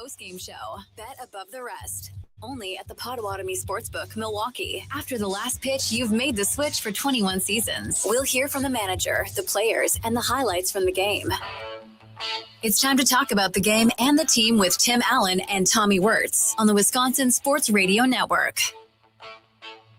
post-game show. Bet above the rest. Only at the Potawatomi Sportsbook, Milwaukee. After the last pitch, you've made the switch for 21 seasons. We'll hear from the manager, the players, and the highlights from the game. It's time to talk about the game and the team with Tim Allen and Tommy Wortz on the Wisconsin Sports Radio Network.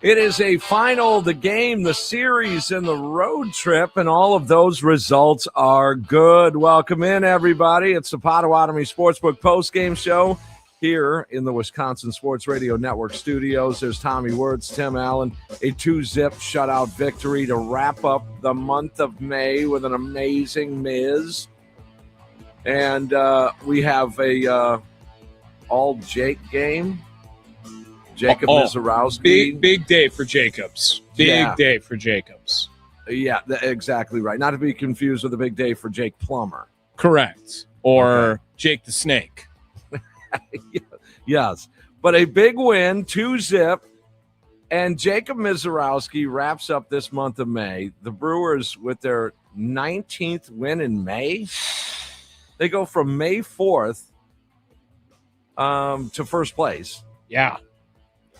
It is a final, the game, the series, and the road trip, and all of those results are good. Welcome in, everybody. It's the Potawatomi Sportsbook postgame show here in the Wisconsin Sports Radio Network studios. There's Tommy Wortz, Tim Allen, a 2-zip shutout victory to wrap up the month of May with an amazing Miz. And we have a all Jake game. Jacob Mizarowski. Big day for Jacobs. Big day for Jacobs. Yeah, exactly right. Not to be confused with a big day for Jake Plummer. Correct. Or Jake the Snake. Yes. But a big win, 2-zip. And Jacob Mizarowski wraps up this month of May. The Brewers with their 19th win in May. They go from May 4th to first place. Yeah.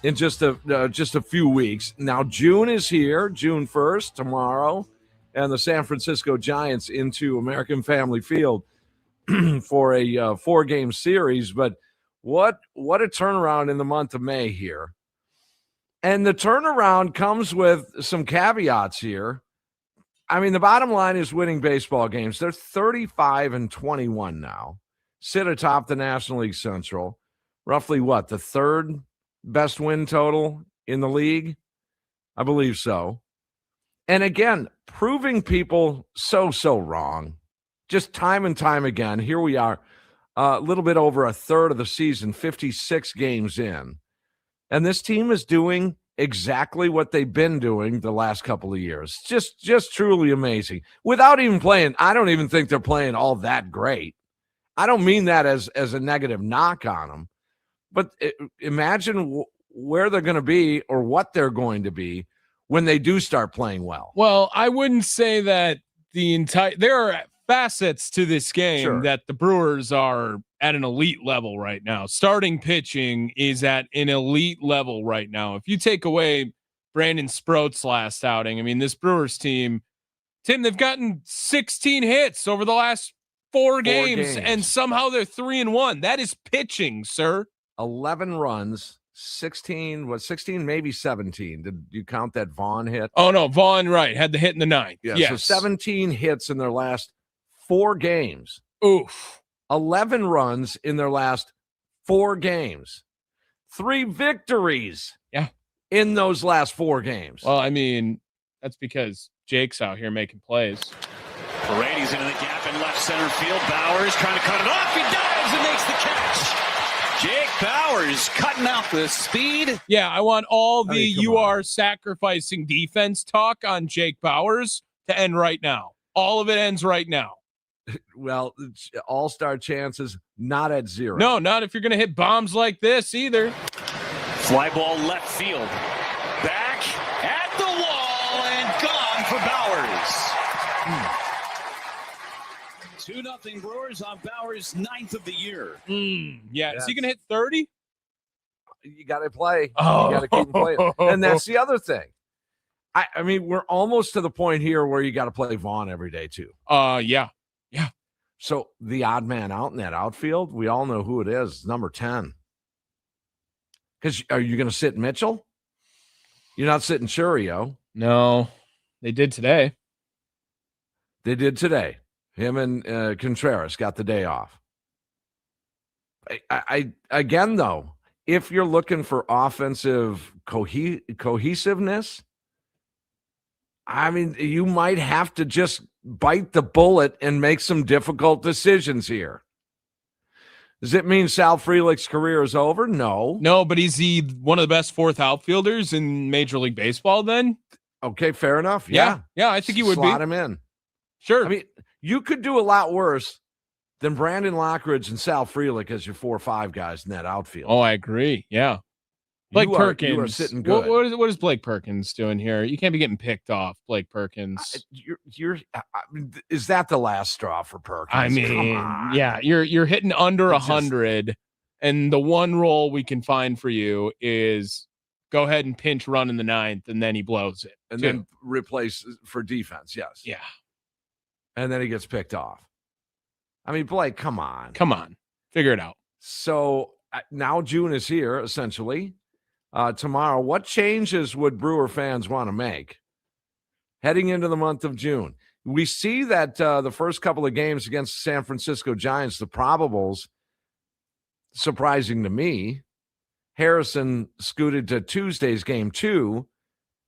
In just a few weeks. Now, June is here, June 1st, tomorrow, and the San Francisco Giants into American Family Field for a 4-game series. But what a turnaround in the month of May here. And the turnaround comes with some caveats here. I mean, the bottom line is winning baseball games. They're 35-21 now. Sit atop the National League Central. Roughly what, the third best win total in the league? I believe so. And again, proving people so wrong. Just time and time again. Here we are, a little bit over a third of the season, 56 games in. And this team is doing exactly what they've been doing the last couple of years. Just truly amazing. Without even playing, I don't even think they're playing all that great. I don't mean that as a negative knock on them. But imagine where they're going to be or what they're going to be when they do start playing well. Well, I wouldn't say that there are facets to this game that the Brewers are at an elite level right now. Starting pitching is at an elite level right now. If you take away Brandon Sproat's last outing, I mean, this Brewers team, Tim, they've gotten 16 hits over the last four games, and somehow they're 3-1. That is pitching, sir. 11 runs, 16, maybe 17. Did you count that Vaughn hit? Oh, no, Vaughn, right, had the hit in the ninth. Yeah, yes. So 17 hits in their last 4 games. Oof. 11 runs in their last 4 games. 3 victories in those last 4 games. Well, I mean, that's because Jake's out here making plays. Paredes into the gap in left center field. Bowers trying to cut it off. He dives and makes the catch. Jake Bowers cutting out the speed. Yeah, I want all the you are sacrificing defense talk on Jake Bowers to end right now. All of it ends right now. Well, all-star chances not at 0. No, not if you're going to hit bombs like this either. Fly ball left field. Back at the wall and gone for Bowers. 2-0 Brewers on Bowers' 9th of the year. Yeah. Is he going to hit 30? You got to play. You got to keep playing. And that's the other thing. I mean, we're almost to the point here where you got to play Vaughn every day too. Yeah. So the odd man out in that outfield, we all know who it is. Number 10. Because are you going to sit Mitchell? You're not sitting Churio. No, they did today. Him and Contreras got the day off. I again, though, if you're looking for offensive cohesiveness, I mean, you might have to just bite the bullet and make some difficult decisions here. Does it mean Sal Frelick's career is over? No. No, but is he one of the best fourth outfielders in Major League Baseball then? Okay, fair enough. Yeah, I think he would slot him in. Sure. I mean, you could do a lot worse than Brandon Lockridge and Sal Frelick as your 4 or 5 guys in that outfield. Oh, I agrei. Yeah. Blake Perkins. You are sitting good. What is Blake Perkins doing here? You can't be getting picked off, Blake Perkins. Is that the last straw for Perkins? I mean, yeah, you're hitting under 100 And the one role we can find for you is go ahead and pinch run in the 9th, and then he blows it. And then replace for defense, yes. Yeah. And then he gets picked off. I mean, Blake, come on. Come on. Figure it out. So now June is here, essentially. Tomorrow, what changes would Brewer fans want to make heading into the month of June? We see that the first couple of games against the San Francisco Giants, the probables, surprising to me, Harrison scooted to Tuesday's game 2.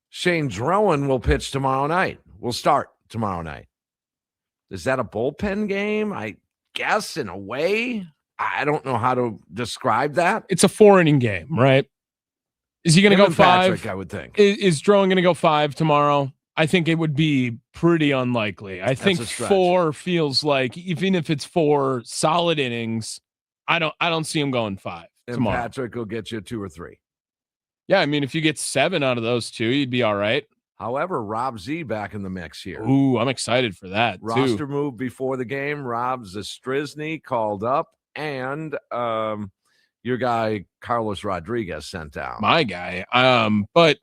Shane Drowan will pitch tomorrow night. Will start tomorrow night. Is that a bullpen game? I guess in a way. I don't know how to describe that. It's a 4-inning game, right? Is he going to go 5? Patrick, I would think. Is Drowan going to go 5 tomorrow? I think it would be pretty unlikely. I think 4 feels like, even if it's 4 solid innings, I don't see him going 5 tomorrow. Patrick will get you 2 or 3. Yeah, I mean, if you get 7 out of those 2, you'd be all right. However, Rob Z back in the mix here. Ooh, I'm excited for that, Roster move before the game. Rob Zastryzny called up, and your guy Carlos Rodriguez sent down. My guy. But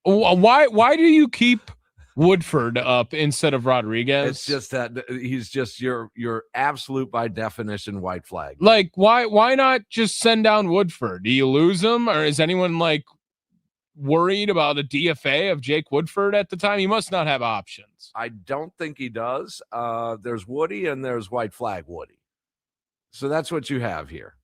why do you keep Woodford up instead of Rodriguez? It's just that he's just your absolute, by definition, white flag. Like, why not just send down Woodford? Do you lose him, or is anyone like worried about a DFA of Jake Woodford at the time? He must not have options. I don't think he does. There's Woody and there's white flag Woody. So that's what you have here.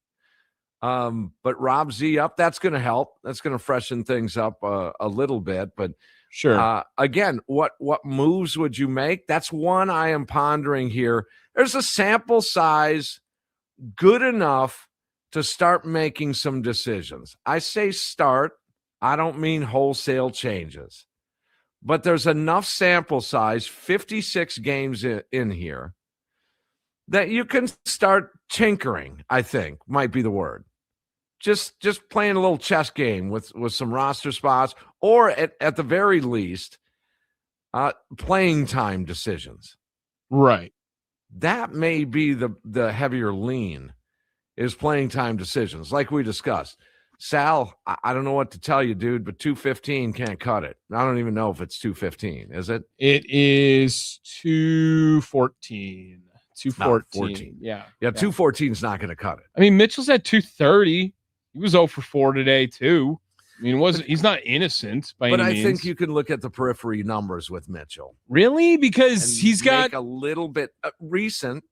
But Rob Z up, that's going to help. That's going to freshen things up a little bit. But sure. Again, what moves would you make? That's one I am pondering here. There's a sample size good enough to start making some decisions. I say start. I don't mean wholesale changes. But there's enough sample size, 56 games in here, that you can start tinkering, I think, might be the word. Just playing a little chess game with some roster spots, or at the very least, playing time decisions. Right. That may be the heavier lean, is playing time decisions, like we discussed. Sal, I don't know what to tell you, dude, but 215 can't cut it. I don't even know if it's 215. Is it? It is 214. 214. Yeah. 214 is not going to cut it. I mean, Mitchell's at 230. He was 0 for 4 today, too. I mean, he's not innocent by any means. But I think you can look at the periphery numbers with Mitchell. Really? Because he's got a little bit recent.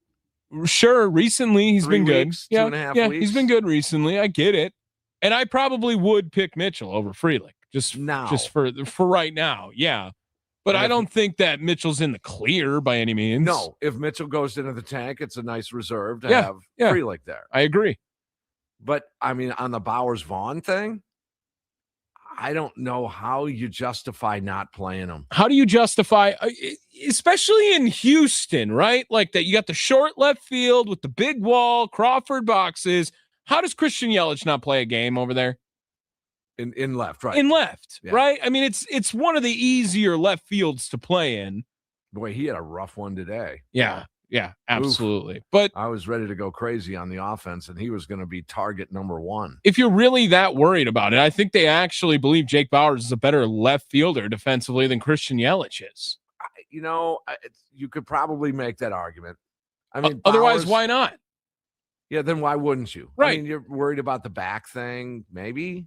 Sure, recently he's been good. 2.5 weeks. He's been good recently. I get it. And I probably would pick Mitchell over Frelick just for right now. Yeah. But I don't think that Mitchell's in the clear by any means. No, if Mitchell goes into the tank, it's a nice reserve to have Frelick there. I agree. But I mean, on the Bowers-Vaughn thing, I don't know how you justify not playing him. How do you justify, especially in Houston, right? Like that, you got the short left field with the big wall, Crawford boxes. How does Christian Yelich not play a game over there? In left, right? In left, right? I mean, it's one of the easier left fields to play in. Boy, he had a rough one today. Yeah, absolutely. Oof. But I was ready to go crazy on the offense, and he was going to be target number 1. If you're really that worried about it, I think they actually believe Jake Bauers is a better left fielder defensively than Christian Yelich is. You could probably make that argument. I mean, otherwise, why not? Yeah, then why wouldn't you? Right. I mean, you're worried about the back thing, maybe.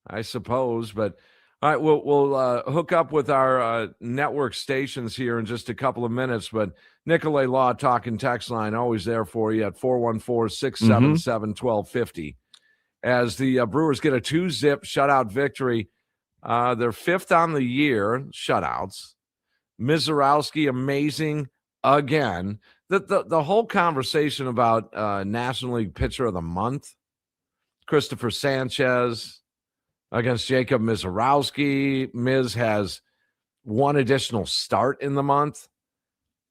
I suppose, but all right, we'll hook up with our network stations here in just a couple of minutes. But Nicolay Law Talking text line, always there for you at 414-677-1250. As the Brewers get a 2-zip shutout victory, they're 5th on the year shutouts. Mizorowski, amazing again. The whole conversation about National League Pitcher of the Month, Christopher Sanchez against Jacob Mizorowski. Miz has one additional start in the month.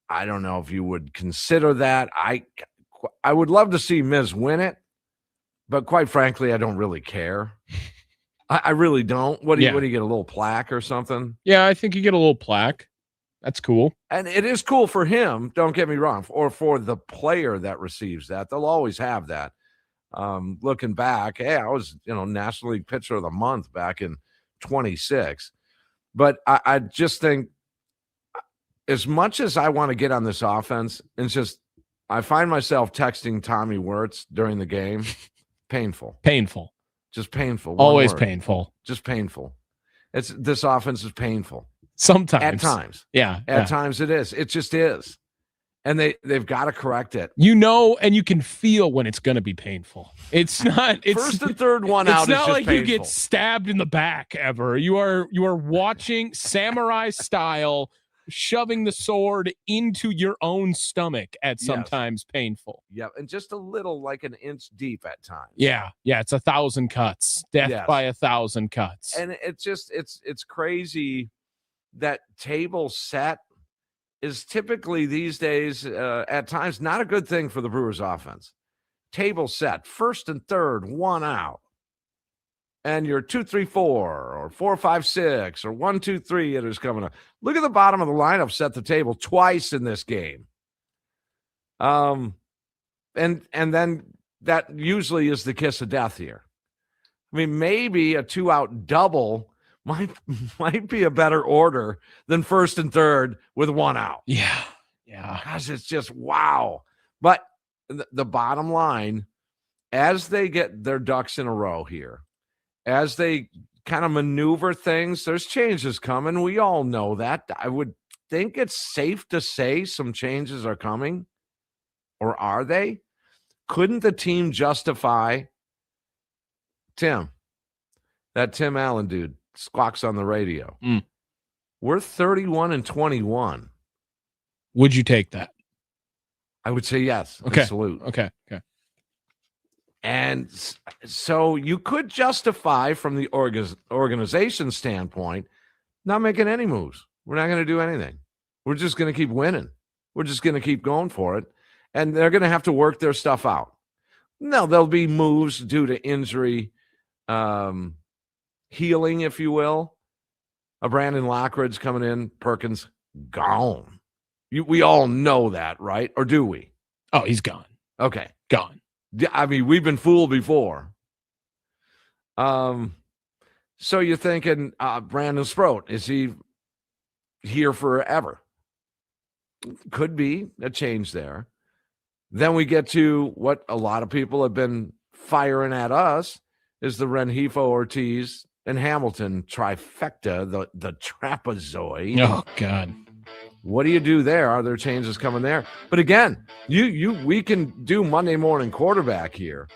I don't know if you would consider that. I would love to see Miz win it, but quite frankly, I don't really care. I really don't. What do you get, a little plaque or something? Yeah, I think you get a little plaque. That's cool. And it is cool for him, don't get me wrong, or for the player that receives that. They'll always have that. Looking back, hey, I was, National League Pitcher of the Month back in 26. But I just think as much as I want to get on this offense, it's just I find myself texting Tommy Wortz during the game. Painful. Painful. Just painful. Always painful. Just painful. This offense is painful. Sometimes. At times. Yeah. At times it is. It just is. And they've got to correct it. And you can feel when it's going to be painful. It's not. It's first and third one out. It's not like painful. You get stabbed in the back ever. You are watching samurai style, shoving the sword into your own stomach at sometimes painful. Yeah, and just a little, like an inch deep at times. Yeah, it's 1,000 cuts. Death by 1,000 cuts. And it's crazy that table set is typically these days at times not a good thing for the Brewers offense. Table set, first and third, one out. And you're 2-3-4 or 4-5-6 or 1-2-3 hitters coming up. Look at the bottom of the lineup set the table twice in this game. And then that usually is the kiss of death here. I mean, maybe a 2-out double might be a better order than first and third with one out. Yeah. Because it's just wow. But the bottom line, as they get their ducks in a row here, as they kind of maneuver things, there's changes coming. We all know that. I would think it's safe to say some changes are coming. Or are they? Couldn't the team justify Tim Allen dude squawks on the radio? We're 31-21. Would you take that? I would say yes. Okay. Salute. Okay. And so you could justify from the organization standpoint not making any moves. We're not going to do anything. We're just going to keep winning. We're just going to keep going for it. And they're going to have to work their stuff out. No, there'll be moves due to injury, healing, if you will. A Brandon Lockridge coming in, Perkins gone. We all know that, right? Or do we? Oh, he's gone. Okay. Gone. I mean, we've been fooled before. So you're thinking Brandon Sproat, is he here forever? Could be a change there. Then we get to what a lot of people have been firing at us is the Rengifo, Ortiz, and Hamilton trifecta, the trapezoid. Oh, God. What do you do there? Are there changes coming there? But again, we can do Monday morning quarterback here.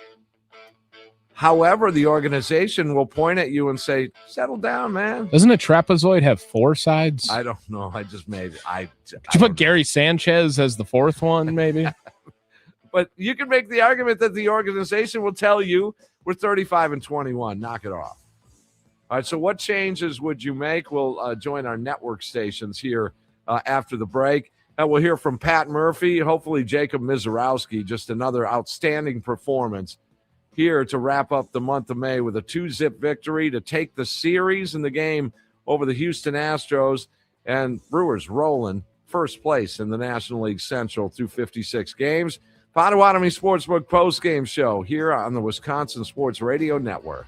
However, the organization will point at you and say, settle down, man. Doesn't a trapezoid have 4 sides? I don't know. I just made it. Did you put Gary Sanchez as the 4th one, maybe? But you can make the argument that the organization will tell you we're 35-21. Knock it off. All right, so what changes would you make? We'll join our network stations here after the break. And we'll hear from Pat Murphy, hopefully Jacob Mizorowski, just another outstanding performance here to wrap up the month of May with a 2-zip victory to take the series in the game over the Houston Astros, and Brewers rolling first place in the National League Central through 56 games. Potawatomi Sportsbook postgame show here on the Wisconsin Sports Radio Network.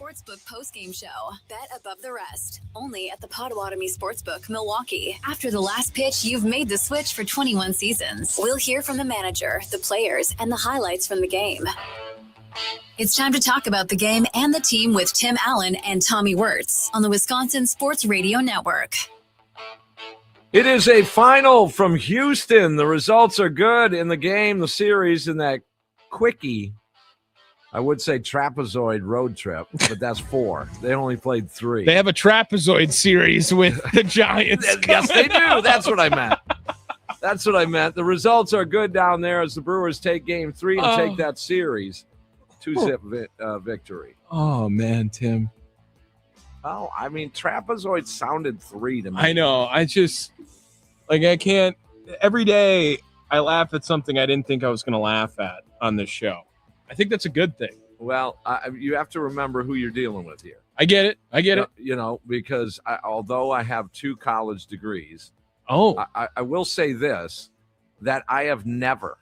Sportsbook postgame show. Bet above the rest. Only at the Potawatomi Sportsbook, Milwaukee. After the last pitch, you've made the switch for 21 seasons. We'll hear from the manager, the players, and the highlights from the game. It's time to talk about the game and the team with Tim Allen and Tommy Wortz on the Wisconsin Sports Radio Network. It is a final from Houston. The results are good in the game, the series, in that quickie, I would say trapezoid road trip, but that's 4. They only played 3. They have a trapezoid series with the Giants. Yes, they do. That's what I meant. That's what I meant. The results are good down there as the Brewers take game 3 and take that series. 2-zip victory. Oh, man, Tim. Oh, I mean, trapezoid sounded 3 to me. I know. I just, I can't. Every day I laugh at something I didn't think I was going to laugh at on this show. I think that's a good thing. Well, you have to remember who you're dealing with here. I get it. You know, because although I have 2 college degrees, I will say this, that I have never,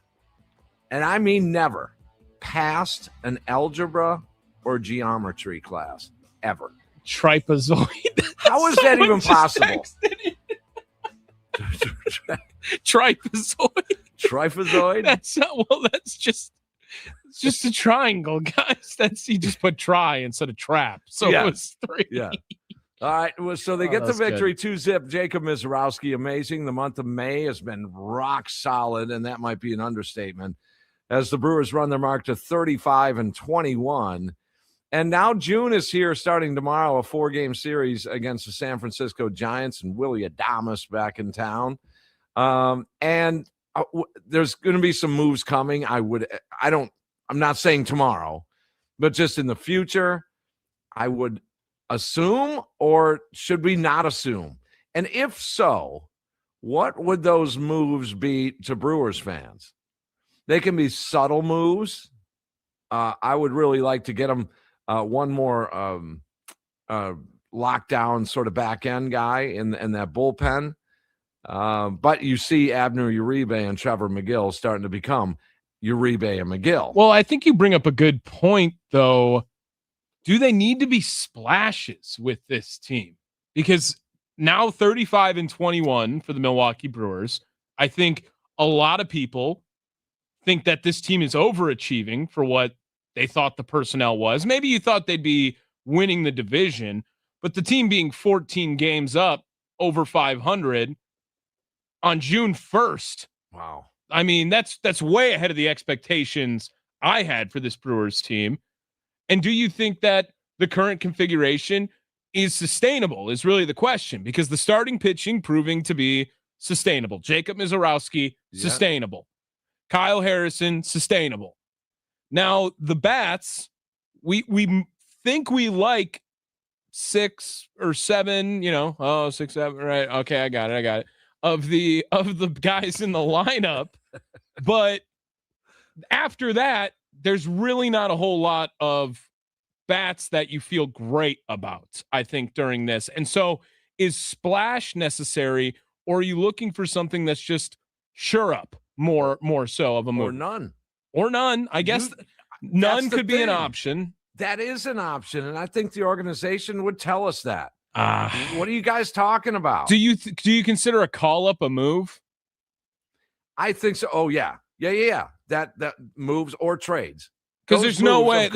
and I mean never, passed an algebra or geometry class ever. Trapezoid. How is that even possible? Trapezoid. Trapezoid? That's just a triangle, guys. You just put try instead of trap. So yeah. It was 3. Yeah. All right. Well, so they get the victory. Good. 2-zip. Jacob Mizorowski, amazing. The month of May has been rock solid, and that might be an understatement, as the Brewers run their mark to 35-21. And now June is here, starting tomorrow, a 4-game series against the San Francisco Giants and Willie Adames back in town. And there's going to be some moves coming. I'm not saying tomorrow, but just in the future, I would assume, or should we not assume? And if so, what would those moves be to Brewers fans? They can be subtle moves. I would really like to get them one more lockdown sort of back end guy in that bullpen. But you see Abner Uribe and Trevor McGill starting to become Uribe and McGill. Well, I think you bring up a good point, though. Do they need to be splashes with this team? Because now 35-21 for the Milwaukee Brewers. I think a lot of people think that this team is overachieving for what they thought the personnel was. Maybe you thought they'd be winning the division, but the team being 14 games up over 500 on June 1st. Wow. I mean, that's way ahead of the expectations I had for this Brewers team. And do you think that the current configuration is sustainable is really the question, because the starting pitching proving to be sustainable. Jacob Mizorowski, sustainable. Kyle Harrison, sustainable. Now, the bats, we think we like 6 or 7, 6, 7, right? Okay, I got it. Of the guys in the lineup. But after that, there's really not a whole lot of bats that you feel great about, I think, during this. And so is splash necessary, or are you looking for something that's just sure up more so of a move? Or none. I guess none could be an option. That is an option, and I think the organization would tell us that. What are you guys talking about? Do you consider a call up a move? I think so. Oh yeah. That moves or trades. Because there's no way.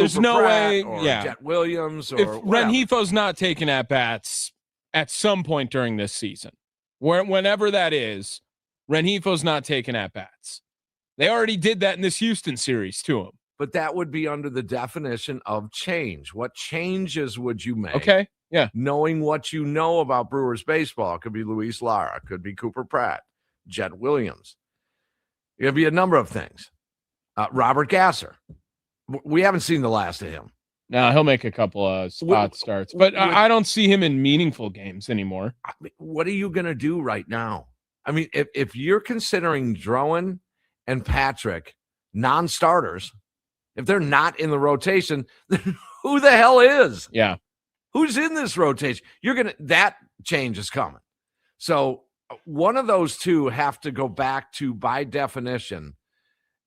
Yeah. Jet Williams or if Renjifo's not taking at bats at some point during this season, whenever that is, Renjifo's not taking at bats. They already did that in this Houston series to him. But that would be under the definition of change. What changes would you make? Okay. Yeah. Knowing what you know about Brewers baseball. It could be Luis Lara. It could be Cooper Pratt. Jet Williams. It could be a number of things. Robert Gasser. We haven't seen the last of him. No, he'll make a couple of spot starts. But I don't see him in meaningful games anymore. What are you going to do right now? I mean, if you're considering Drowan and Patrick non-starters, if they're not in the rotation, then who the hell is? Yeah. Who's in this rotation? That change is coming. So one of those two have to go back to, by definition,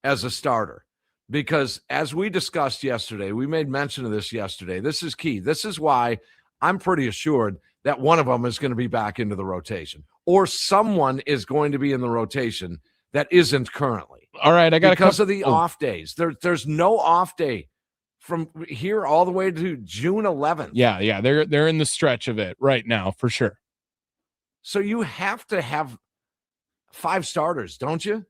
as a starter. Because as we discussed yesterday, we made mention of this yesterday. This is key. This is why I'm pretty assured that one of them is going to be back into the rotation, or someone is going to be in the rotation that isn't currently. All right, I got because of the off days. There's no off day from here all the way to June 11th. Yeah, they're in the stretch of it right now for sure. So you have to have 5 starters, don't you?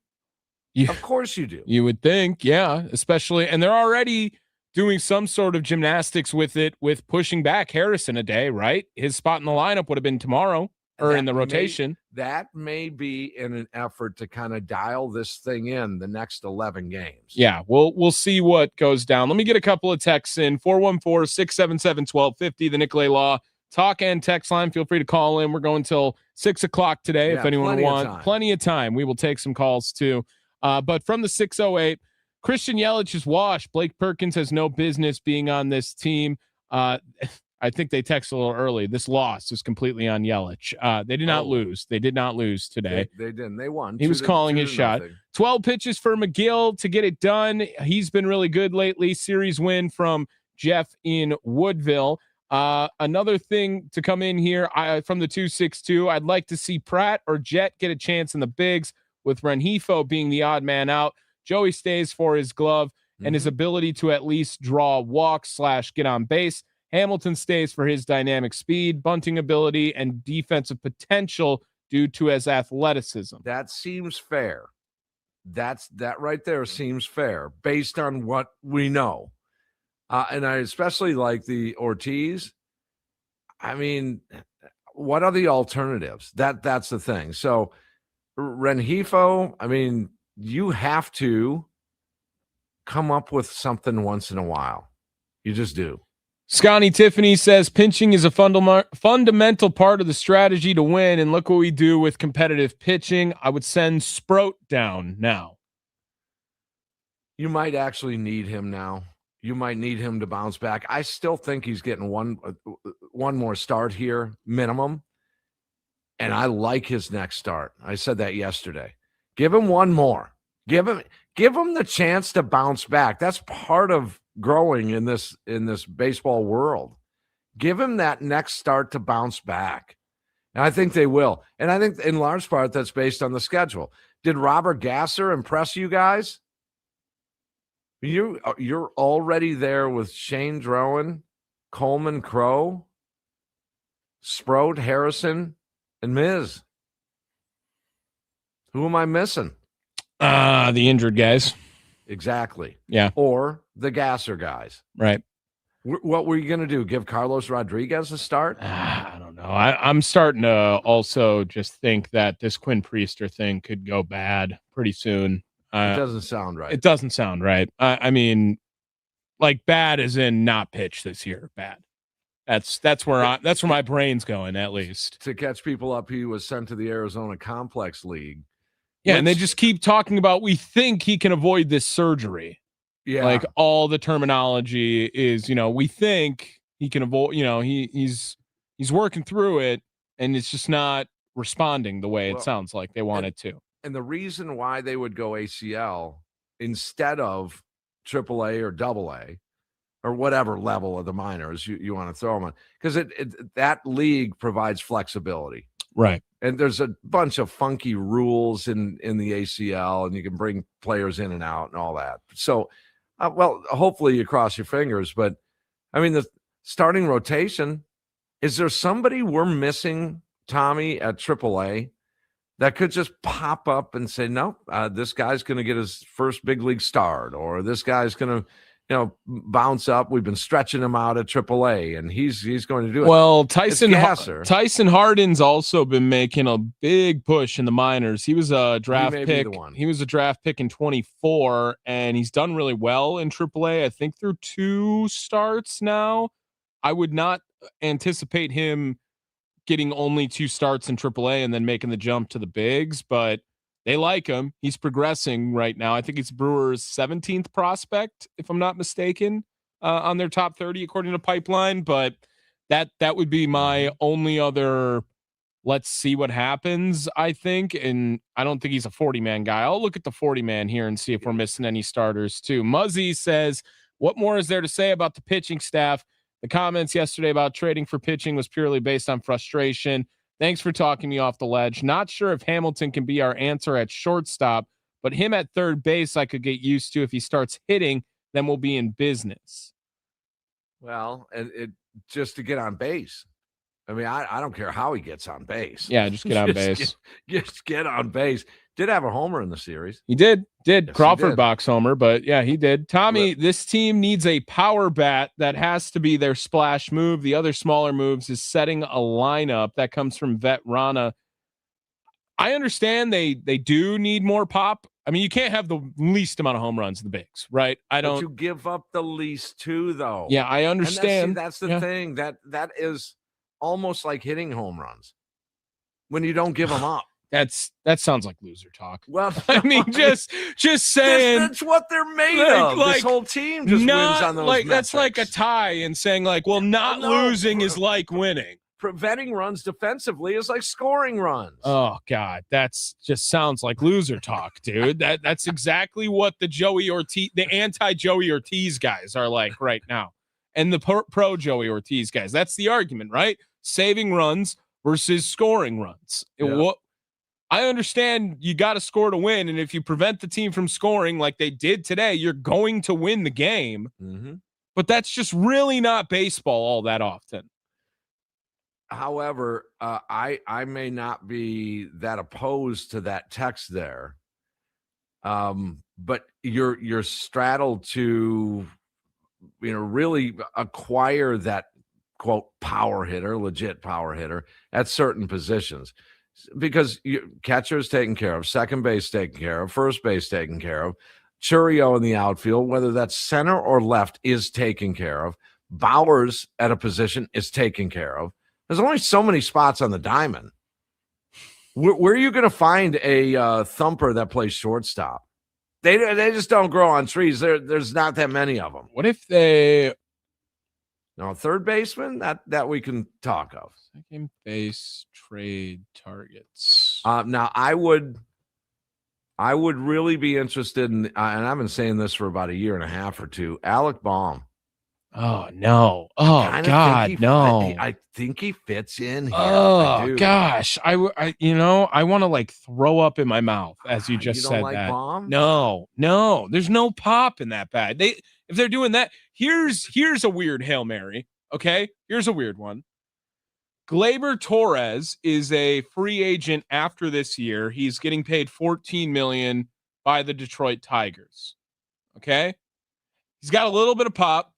Yeah, of course you do. You would think, yeah, especially, and they're already doing some sort of gymnastics with it, with pushing back Harrison a day, right? His spot in the lineup would have been tomorrow or in the rotation. That may be in an effort to kind of dial this thing in the next 11 games. Yeah, we'll see what goes down. Let me get a couple of texts in. 414-677-1250, the Nicolay Law talk and text line. Feel free to call in. We're going till 6 o'clock today. If anyone wants, plenty of time. We will take some calls too. But from the 608, Christian Yelich is washed. Blake Perkins has no business being on this team. I think they texted a little early. This loss is completely on Yelich. They did not lose. They did not lose today. They didn't. They won. He was calling his shot. 12 pitches for McGill to get it done. He's been really good lately. Series win from Jeff in Woodville. Another thing to come in here from the 262, I'd like to see Pratt or Jet get a chance in the bigs, with Rengifo being the odd man out. Joey stays for his glove and his ability to at least draw walks / get on base. Hamilton stays for his dynamic speed, bunting ability, and defensive potential due to his athleticism. That seems fair. That right there seems fair based on what we know. And I especially like the Ortiz. I mean, what are the alternatives? That's the thing. So Rengifo, I mean, you have to come up with something once in a while. You just do. Scotty Tiffany says pinching is a fundamental part of the strategy to win, and look what we do with competitive pitching. I would send Sproat down now. You might actually need him now. You might need him to bounce back. I still think he's getting one more start here, minimum. And I like his next start. I said that yesterday. Give him one more. Give him the chance to bounce back. That's part of growing in this baseball world. Give him that next start to bounce back. And I think they will. And I think in large part that's based on the schedule. Did Robert Gasser impress you guys? You're already there with Shane Drowan, Coleman, Crow, Sproat, Harrison, and Miz. Who am I missing? The injured guys. Exactly. Yeah. Or the Gasser guys. Right. What were you going to do? Give Carlos Rodriguez a start? I don't know. I'm starting to also just think that this Quinn Priester thing could go bad pretty soon. It doesn't sound right. It doesn't sound right. I mean, like bad as in not pitch this year. Bad. That's where my brain's going, at least. To catch people up, he was sent to the Arizona Complex League. Yeah, and they just keep talking about, we think he can avoid this surgery. Yeah. Like all the terminology is, we think he can avoid, he's working through it, and it's just not responding the way it sounds like they want it to. And the reason why they would go ACL instead of AAA or AA or whatever level of the minors you want to throw them on, because that league provides flexibility. Right. And there's a bunch of funky rules in the ACL, and you can bring players in and out and all that. So, hopefully you cross your fingers. But, I mean, the starting rotation, is there somebody we're missing, Tommy, at AAA that could just pop up and say, no, this guy's going to get his first big league start, or this guy's going to, bounce up. We've been stretching him out at AAA, and he's going to do it. Well, Tyson Harden's also been making a big push in the minors. He was a draft pick. He was a draft pick in 24, and he's done really well in AAA. I think through 2 starts now. I would not anticipate him getting only 2 starts in AAA and then making the jump to the bigs, but they like him. He's progressing right now. I think it's Brewers' 17th prospect, if I'm not mistaken, on their top 30 according to Pipeline. But that would be my only other let's see what happens, I think. And I don't think he's a 40-man guy. I'll look at the 40-man here and see if we're missing any starters too. Muzzy says, what more is there to say about the pitching staff? The comments yesterday about trading for pitching was purely based on frustration. Thanks for talking me off the ledge. Not sure if Hamilton can be our answer at shortstop, but him at third base I could get used to. If he starts hitting, then we'll be in business. Well, and it just to get on base. I mean, I don't care how he gets on base. Yeah, just get on base. Just get on base. Did have a homer in the series. He did. Yes, Crawford he did. box homer, but yeah, he did. Tommy, this team needs a power bat. That has to be their splash move. The other smaller moves is setting a lineup. That comes from Vet Rana. I understand they do need more pop. I mean, you can't have the least amount of home runs in the bigs, right? But you give up the least too, though. Yeah, I understand. And that's the thing. That is almost like hitting home runs when you don't give them up. That sounds like loser talk. Well, I mean, just saying that's what they're made of. This whole team just wins on those metrics. That's like a tie and saying like, well, not losing is like winning. Preventing runs defensively is like scoring runs. Oh God, that's just sounds like loser talk, dude. That's exactly what the anti-Joey Ortiz guys are like right now, and the pro Joey Ortiz guys. That's the argument, right? Saving runs versus scoring runs. Yeah. I understand you got to score to win, and if you prevent the team from scoring like they did today, you're going to win the game. Mm-hmm. But that's just really not baseball all that often. However, I may not be that opposed to that text there, but you're straddled to, really acquire that quote power hitter, legit power hitter at certain positions, because catcher is taken care of, second base taken care of, first base taken care of, Churio in the outfield, whether that's center or left, is taken care of. Bowers at a position is taken care of. There's only so many spots on the diamond. Where are you going to find a thumper that plays shortstop? They just don't grow on trees. There's not that many of them. What if they? No, third baseman that we can talk of. Second base trade targets. Now I would really be interested in, and I've been saying this for about a year and a half or two. Alec Baum. Oh no! Oh God, no! I think he fits in here. Oh gosh, I want to like throw up in my mouth as you just said that. Baum? No, there's no pop in that bag. If they're doing that, here's a weird Hail Mary. Okay, here's a weird one. Gleyber Torres is a free agent after this year. He's getting paid $14 million by the Detroit Tigers. Okay, he's got a little bit of pop.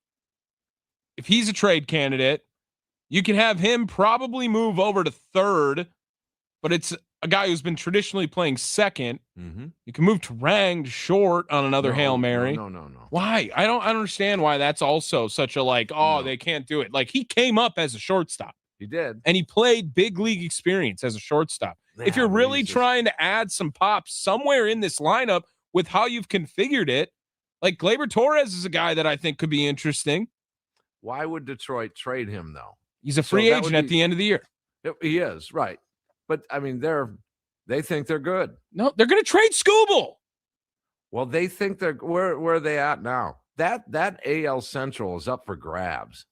If he's a trade candidate, you can have him probably move over to third, but it's a guy who's been traditionally playing second. Mm-hmm. You can move Turang to short on another Hail Mary. No. Why? I don't understand why that's also such a they can't do it. Like, he came up as a shortstop. He did. And he played big league experience as a shortstop. If you're really trying to add some pop somewhere in this lineup with how you've configured it, like Gleyber Torres is a guy that I think could be interesting. Why would Detroit trade him, though? He's a free agent at the end of the year. He is, right. But, I mean, they think they're good. No, they're going to trade Scooble. Well, they think where are they at now? That AL Central is up for grabs.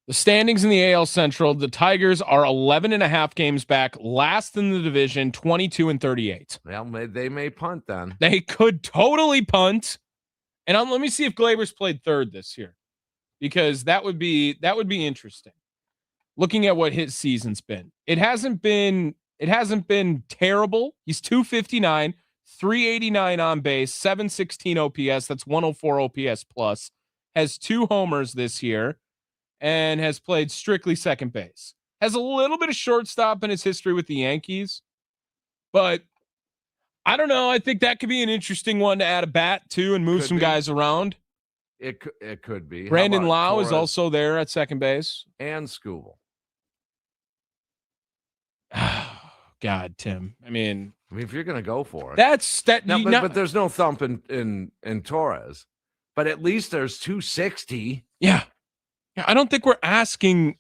The standings in the AL Central, the Tigers are 11.5 games back, last in the division, 22-38. Well, they may punt then. They could totally punt. And let me see if Gleyber's played third this year, because that would be interesting. Looking at what his season's been, it hasn't been terrible. He's 259, 389 on base, 716 OPS. That's 104 OPS plus. Has 2 homers this year, and has played strictly second base. Has a little bit of shortstop in his history with the Yankees, but I don't know. I think that could be an interesting one to add a bat to and move some guys around. It could be. Brandon Lau is also there at second base. And Scooble. God, Tim. I mean, if you're going to go for it. But there's no thump in Torres. But at least there's 260. Yeah. I don't think we're asking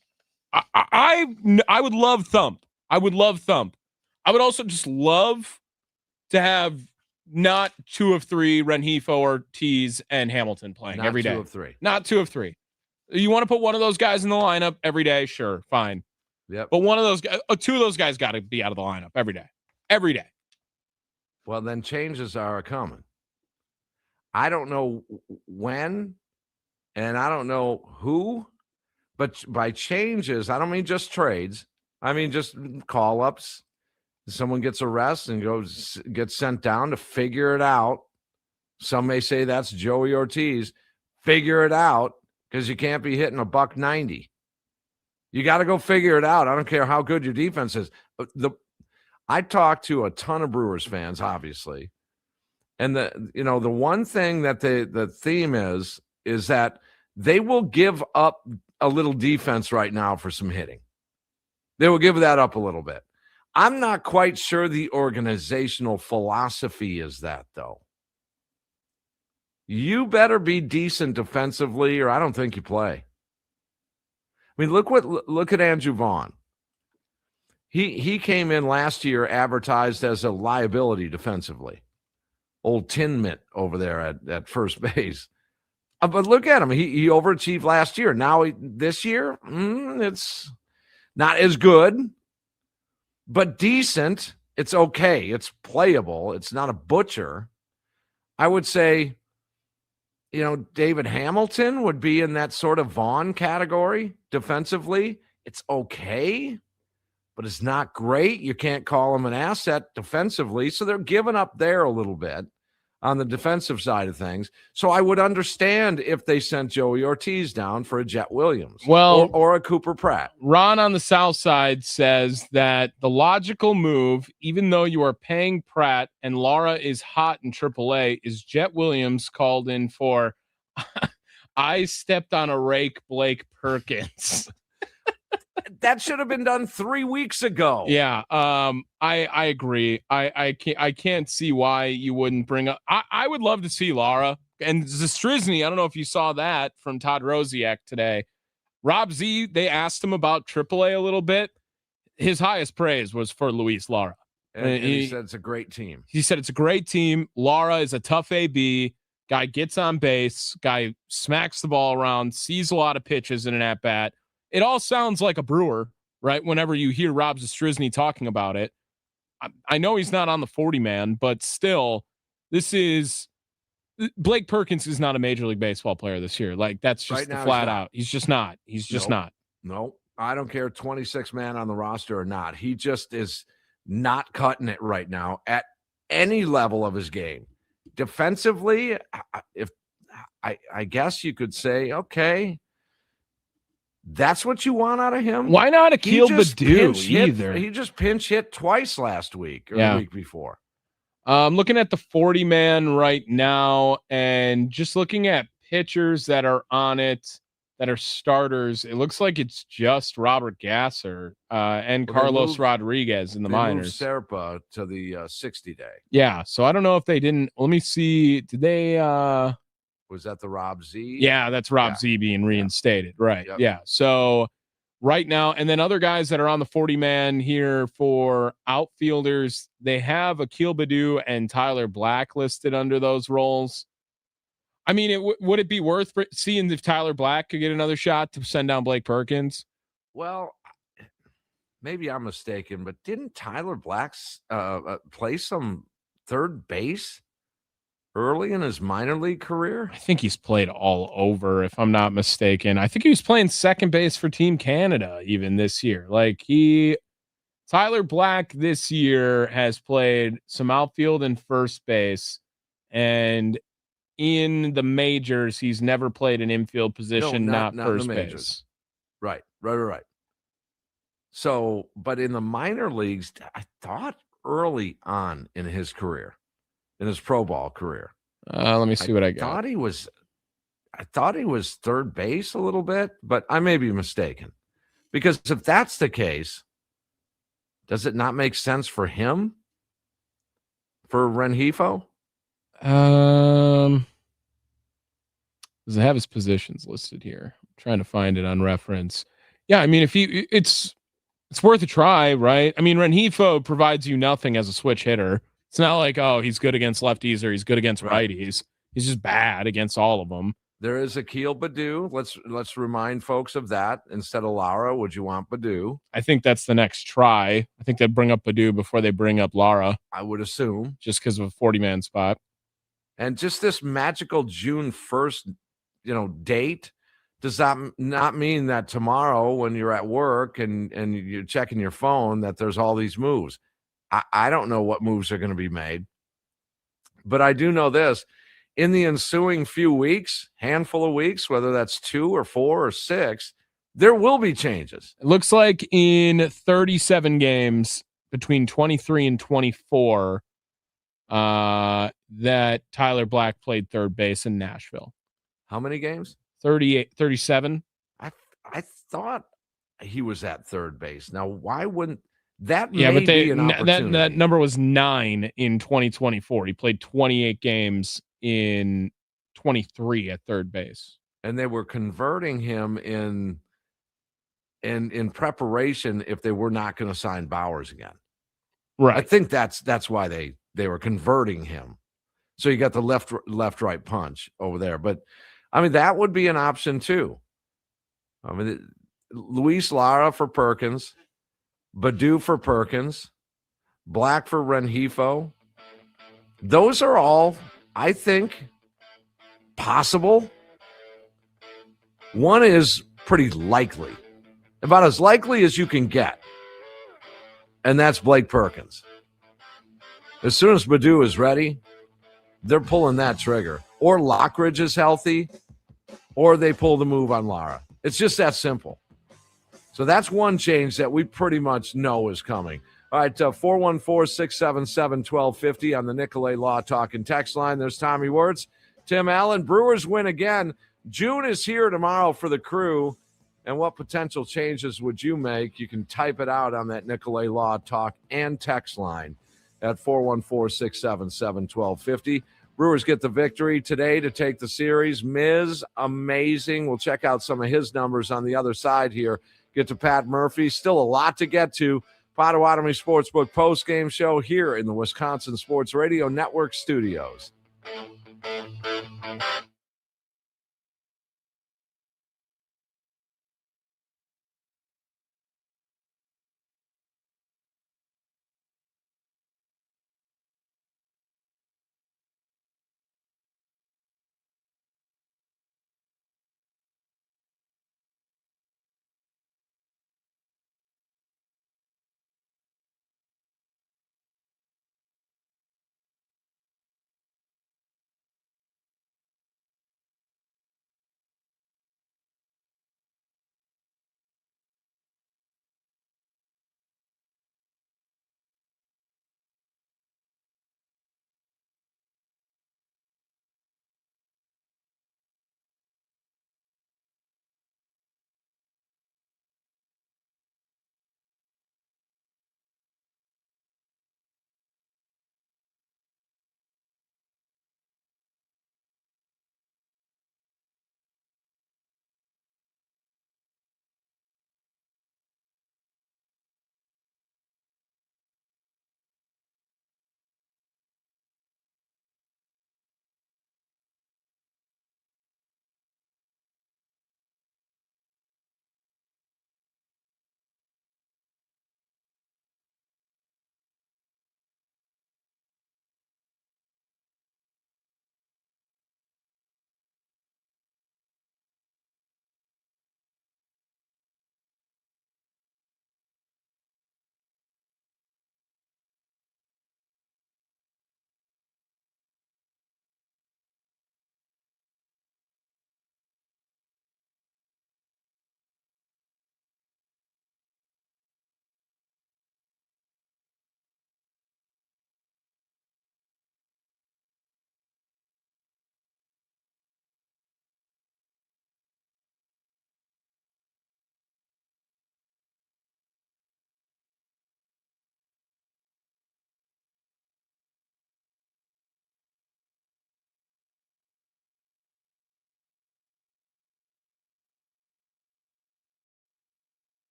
I would love Thump. I would love Thump. I would also just love to have not 2 of 3 Rengifo, Ortiz, and Hamilton playing every day. Not 2 of 3. Not 2 of 3. You want to put one of those guys in the lineup every day? Sure, fine. Yep. But one of those guys, 2 of those guys got to be out of the lineup every day. Every day. Well, then changes are coming. I don't know when, and I don't know who, but by changes, I don't mean just trades. I mean just call-ups. Someone gets a rest and gets sent down to figure it out. Some may say that's Joey Ortiz. Figure it out, because you can't be hitting $190. You got to go figure it out. I don't care how good your defense is. I talked to a ton of Brewers fans, obviously, and the one thing that the theme is that they will give up a little defense right now for some hitting. They will give that up a little bit. I'm not quite sure the organizational philosophy is that, though. You better be decent defensively, or I don't think you play. I mean, look at Andrew Vaughn. He came in last year advertised as a liability defensively. Old Tin Mitt over there at first base. But look at him. He overachieved last year. Now this year, it's not as good, but decent. It's okay. It's playable. It's not a butcher. I would say, David Hamilton would be in that sort of Vaughn category defensively. It's okay, but it's not great. You can't call him an asset defensively. So they're giving up there a little bit on the defensive side of things. So I would understand if they sent Joey Ortiz down for a Jet Williams or a Cooper Pratt. Ron on the South Side says that the logical move, even though you are paying Pratt and Lara is hot in AAA, is Jet Williams called in for I stepped on a rake Blake Perkins. That should have been done 3 weeks ago. Yeah, I agree. I can't see why you wouldn't bring up. I would love to see Lara and Zastryzny. I don't know if you saw that from Todd Rosiak today. Rob Z, they asked him about AAA a little bit. His highest praise was for Luis Lara. And he said it's a great team. He said it's a great team. Lara is a tough AB. Guy gets on base. Guy smacks the ball around, sees a lot of pitches in an at-bat. It all sounds like a Brewer, right? Whenever you hear Rob Zastryzny talking about it. I know he's not on the 40-man, but still, Blake Perkins is not a Major League Baseball player this year. Like, that's just right flat out. He's just not. He's just not. No, I don't care 26-man on the roster or not. He just is not cutting it right now at any level of his game. Defensively, if I guess you could say, okay, that's what you want out of him. Why not Akil Baddoo either? He just pinch hit twice last week or the week before. I'm looking at the 40-man right now, and just looking at pitchers that are on it, that are starters, it looks like it's just Robert Gasser and Carlos Rodriguez in the minors. Moved Serpa to the 60-day. Yeah, so I don't know if they didn't. Let me see. Did they? Was that the Rob Z? Yeah, that's Rob Z being reinstated. Right. Yep. Yeah. So right now, and then other guys that are on the 40-man here for outfielders, they have Akil Baddoo and Tyler Black listed under those roles. I mean, would it be worth seeing if Tyler Black could get another shot to send down Blake Perkins? Well, maybe I'm mistaken, but didn't Tyler Black play some third base early in his minor league career? I think he's played all over, if I'm not mistaken. I think he was playing second base for Team Canada even this year. Tyler Black this year has played some outfield and first base, and in the majors, he's never played an infield position, not first base. Right. So, but in the minor leagues, I thought early on in his career, in his pro ball career. Let me see what I got. I thought he was third base a little bit, but I may be mistaken. Because if that's the case, does it not make sense for him? For Rengifo? Does it have his positions listed here? I'm trying to find it on reference. Yeah, I mean, it's worth a try, right? I mean, Rengifo provides you nothing as a switch hitter. It's not like, oh, he's good against lefties or he's good against righties. He's just bad against all of them. There is Akil Baddoo. Let's remind folks of that. Instead of Lara, would you want Baddoo? I think that's the next try. I think they'd bring up Baddoo before they bring up Lara. I would assume. Just because of a 40-man spot. And just this magical June 1st, date, does that not mean that tomorrow when you're at work and you're checking your phone that there's all these moves? I don't know what moves are going to be made. But I do know this. In the ensuing few weeks, handful of weeks, whether that's 2 or 4 or 6, there will be changes. It looks like in 37 games between 23 and 24 that Tyler Black played third base in Nashville. How many games? 37. I thought he was at third base. Now, why wouldn't that be an opportunity? That number was 9 in 2024. He played 28 games in 23 at third base. And they were converting him in preparation if they were not going to sign Bowers again. Right. I think that's why they were converting him. So you got the left right punch over there. But I mean, that would be an option too. I mean, Luis Lara for Perkins, Baddoo for Perkins, Black for Rengifo. Those are all, I think, possible. One is pretty likely, about as likely as you can get, and that's Blake Perkins. As soon as Baddoo is ready, they're pulling that trigger. Or Lockridge is healthy, or they pull the move on Lara. It's just that simple. So that's one change that we pretty much know is coming. All right, 414-677-1250 on the Nicolay Law Talk and text line. There's Tommy Wortz. Tim Allen. Brewers win again. June is here tomorrow for the Crew. And what potential changes would you make? You can type it out on that Nicolay Law Talk and text line at 414-677-1250. Brewers get the victory today to take the series. Miz, amazing. We'll check out some of his numbers on the other side here. Get to Pat Murphy. Still a lot to get to. Potawatomi Sportsbook postgame show here in the Wisconsin Sports Radio Network studios.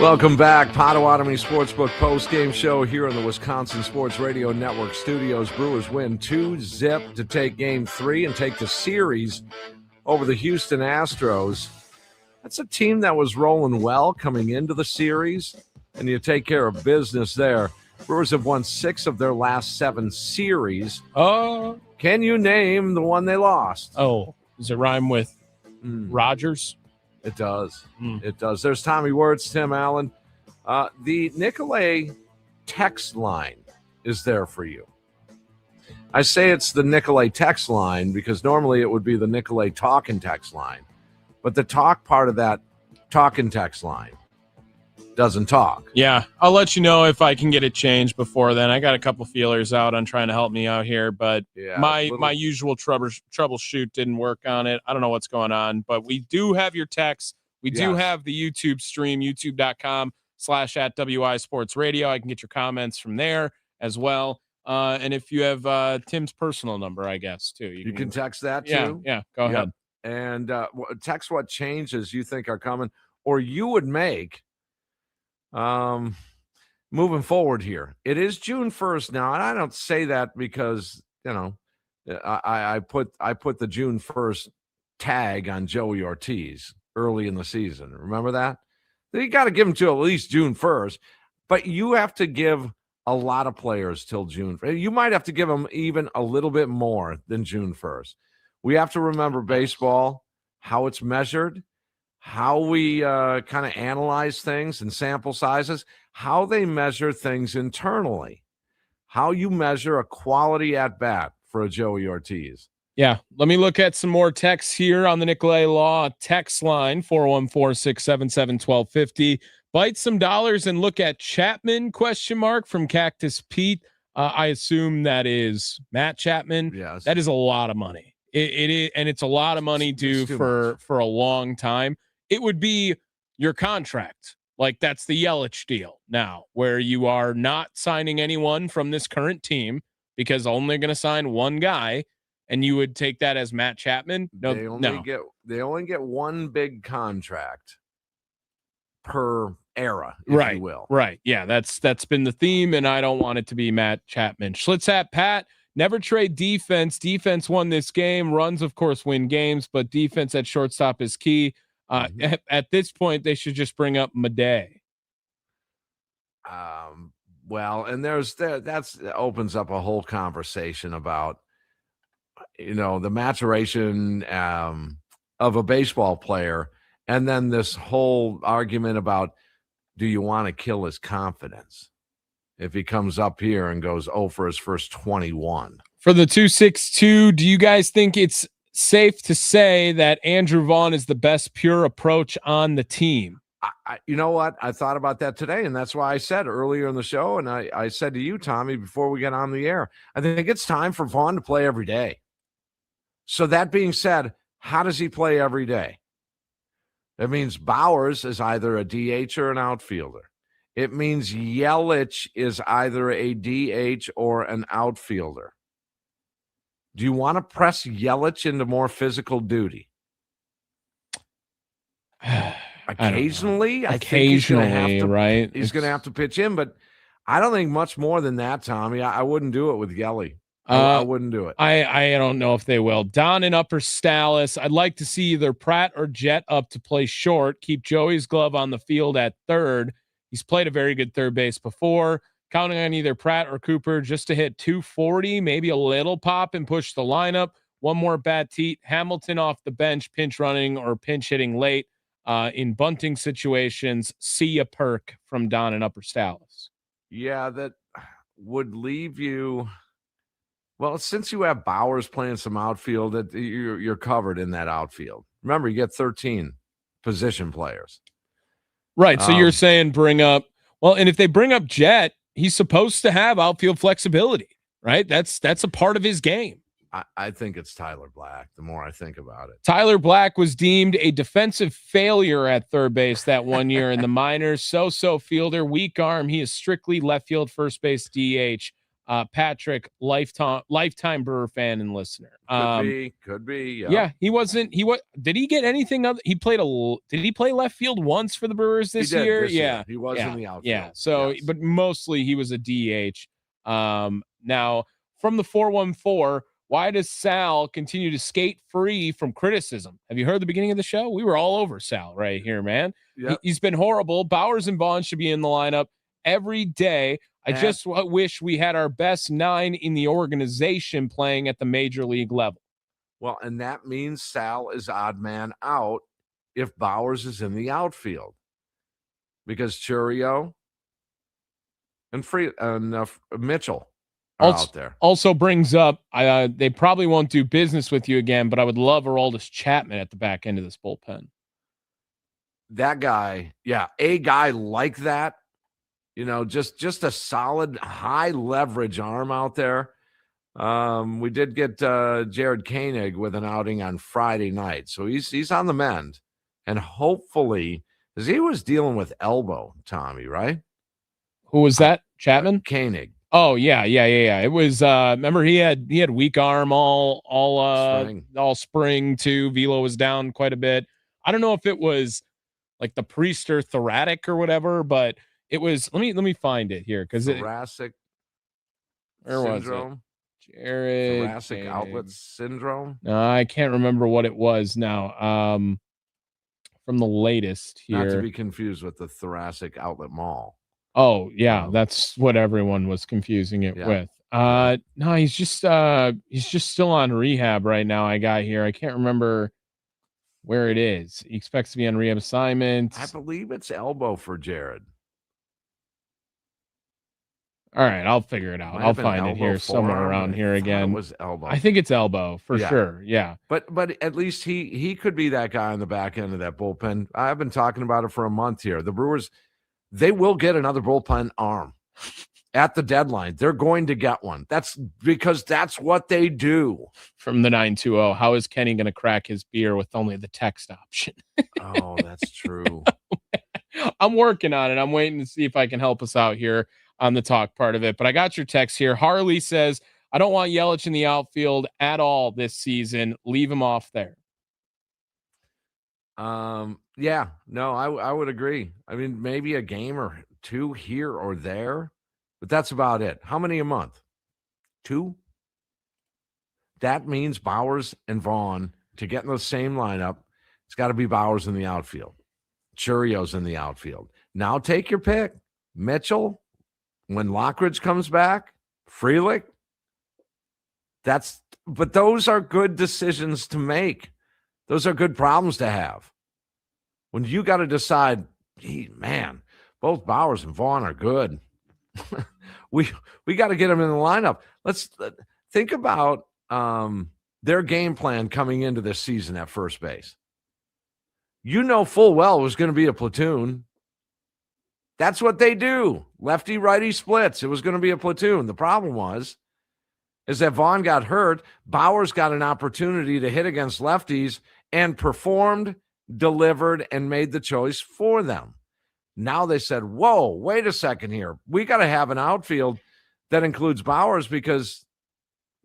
Welcome back. Potawatomi Sportsbook post-game show here in the Wisconsin Sports Radio Network studios. Brewers win 2-0 to take Game 3 and take the series over the Houston Astros. That's a team that was rolling well coming into the series, and you take care of business there. Brewers have won 6 of their last 7 series. Can you name the one they lost? Does it rhyme with Rogers? It does. It does. There's Tommy Wortz, Tim Allen. The Nicolay text line is there for you. I say it's the Nicolay text line because normally it would be the Nicolay talk and text line. But the talk part of that talk and text line doesn't talk. Yeah, I'll let you know if I can get it changed before then. I got a couple feelers out on trying to help me out here, but my usual troubleshoot didn't work on it. I don't know what's going on, but we do have your text. We do have the YouTube stream, youtube.com/@WI Sports Radio. I can get your comments from there as well. And if you have Tim's personal number, I guess, too. You can text that, too? Yeah, go ahead. And text what changes you think are coming or you would make moving forward here. It is June 1st now, and I don't say that because, I put the June 1st tag on Joey Ortiz early in the season. Remember that? You got to give him to at least June 1st, but you have to give a lot of players till June. You might have to give them even a little bit more than June 1st. We have to remember baseball, how it's measured, how we kind of analyze things and sample sizes, how they measure things internally, how you measure a quality at-bat for a Joey Ortiz. Yeah, let me look at some more texts here on the Nicolay Law text line, 414-677-1250. Bite some dollars and look at Chapman, ? From Cactus Pete. I assume that is Matt Chapman. Yes. That is a lot of money. It is, and it's a lot of money due for a long time. It would be your contract. Like that's the Yelich deal now, where you are not signing anyone from this current team because only going to sign one guy, and you would take that as Matt Chapman. They only get one big contract per era, if you will. Right. Yeah, that's been the theme, and I don't want it to be Matt Chapman. Schlitz at Pat. Never trade defense. Defense won this game. Runs, of course, win games, but defense at shortstop is key. At this point, they should just bring up Madej. Well, and that opens up a whole conversation about, the maturation of a baseball player, and then this whole argument about, do you want to kill his confidence if he comes up here and goes 0 for his first 21? For the 262, do you guys think it's safe to say that Andrew Vaughn is the best pure approach on the team? You know what? I thought about that today, and that's why I said earlier in the show, and I said to you, Tommy, before we get on the air, I think it's time for Vaughn to play every day. So that being said, how does he play every day? That means Bowers is either a DH or an outfielder. It means Yelich is either a DH or an outfielder. Do you want to press Yelich into more physical duty? Occasionally, I think he's going to have to, right? He's going to have to pitch in, but I don't think much more than that, Tommy. I wouldn't do it with Yelly. I wouldn't do it. I don't know if they will. Don in Upper Stalis. I'd like to see either Pratt or Jet up to play short. Keep Joey's glove on the field at third. He's played a very good third base before. Counting on either Pratt or Cooper just to hit 240, maybe a little pop and push the lineup. One more bat teat. Hamilton off the bench, pinch running or pinch hitting late in bunting situations. See a perk from Don in Upper Stalis. Yeah, that would leave you. Well, since you have Bowers playing some outfield, that you're covered in that outfield. Remember, you get 13 position players. Right. So you're saying bring up. Well, and if they bring up Jet, he's supposed to have outfield flexibility, right? That's a part of his game. I think it's Tyler Black, the more I think about it. Tyler Black was deemed a defensive failure at third base that one year in the minors. So fielder, weak arm. He is strictly left field, first base, DH. Patrick, lifetime Brewer fan and listener. Could be. Yeah, did he get anything other? Did he play left field once for the Brewers this year? Year. He was in the outfield. Yeah. So, yes. But mostly he was a DH. Now from the 414, why does Sal continue to skate free from criticism? Have you heard the beginning of the show? We were all over Sal right here, man. Yep. He's been horrible. Bowers and Vaughn should be in the lineup every day. I just wish we had our best 9 in the organization playing at the major league level. Well, and that means Sal is odd man out if Bowers is in the outfield, because Churio and Mitchell are out there. Also brings up, they probably won't do business with you again, but I would love Aroldis Chapman at the back end of this bullpen. That guy, a guy like that, just a solid high leverage arm out there. We did get Jared Koenig with an outing on Friday night, so he's on the mend, and hopefully, because he was dealing with elbow, Tommy, right? Who was that? Chapman? Koenig. Oh yeah. It was remember he had weak arm all spring too. Velo was down quite a bit. I don't know if it was like the Priester thoracic or whatever, but it was. Let me find it here because thoracic. Where syndrome. Was it? Jared thoracic outlet syndrome. I can't remember what it was now. From the latest here. Not to be confused with the thoracic outlet mall. Oh yeah, that's what everyone was confusing it with. No, he's just still on rehab right now. I got here. I can't remember where it is. He expects to be on rehab assignment. I believe it's elbow for Jared. All right, I'll figure it out. I'll find it here somewhere around here again. It was elbow. I think it's elbow for sure. Yeah. But at least he could be that guy on the back end of that bullpen. I've been talking about it for a month here. The Brewers, they will get another bullpen arm at the deadline. They're going to get one. That's because that's what they do. From the 920, how is Kenny going to crack his beer with only the text option? Oh, that's true. I'm working on it. I'm waiting to see if I can help us out here on the talk part of it. But I got your text here. Harley says, I don't want Yelich in the outfield at all this season. Leave him off there. I would agree. I mean, maybe a game or two here or there, but that's about it. How many a month? 2? That means Bowers and Vaughn, to get in the same lineup, it's got to be Bowers in the outfield. Churio's in the outfield. Now take your pick. Mitchell, when Lockridge comes back, Frelick. But those are good decisions to make. Those are good problems to have. When you got to decide, both Bowers and Vaughn are good. we got to get them in the lineup. Let's think about their game plan coming into this season at first base. Full well it was going to be a platoon. That's what they do. Lefty, righty splits. It was going to be a platoon. The problem is that Vaughn got hurt. Bowers got an opportunity to hit against lefties and performed, delivered, and made the choice for them. Now they said, whoa, wait a second here. We got to have an outfield that includes Bowers because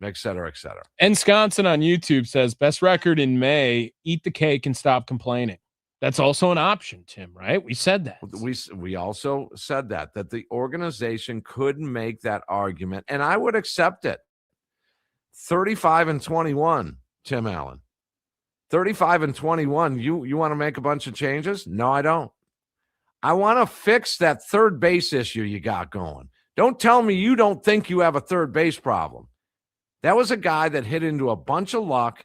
et cetera, et cetera. Ensconson on YouTube says, best record in May, eat the cake and stop complaining. That's also an option, Tim, right? We said that. We also said that the organization could make that argument, and I would accept it. 35-21, Tim Allen. 35-21. You want to make a bunch of changes? No, I don't. I want to fix that third base issue you got going. Don't tell me you don't think you have a third base problem. That was a guy that hit into a bunch of luck.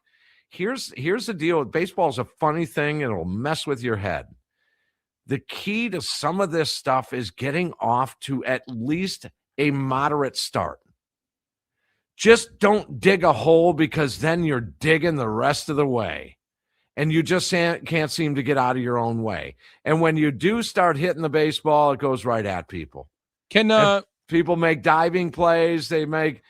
Here's the deal. Baseball is a funny thing, and it'll mess with your head. The key to some of this stuff is getting off to at least a moderate start. Just don't dig a hole, because then you're digging the rest of the way. And you just can't seem to get out of your own way. And when you do start hitting the baseball, it goes right at people. People make diving plays. They make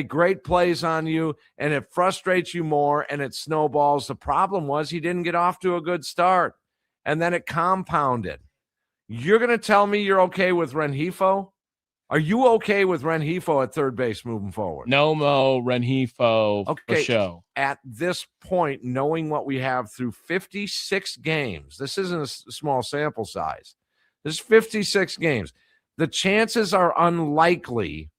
great plays on you, and it frustrates you more, and it snowballs. The problem was he didn't get off to a good start, and then it compounded. You're going to tell me you're okay with Rengifo? Are you okay with Rengifo at third base moving forward? No Mo Rengifo for show. At this point, knowing what we have through 56 games, this isn't a small sample size. This is 56 games. The chances are unlikely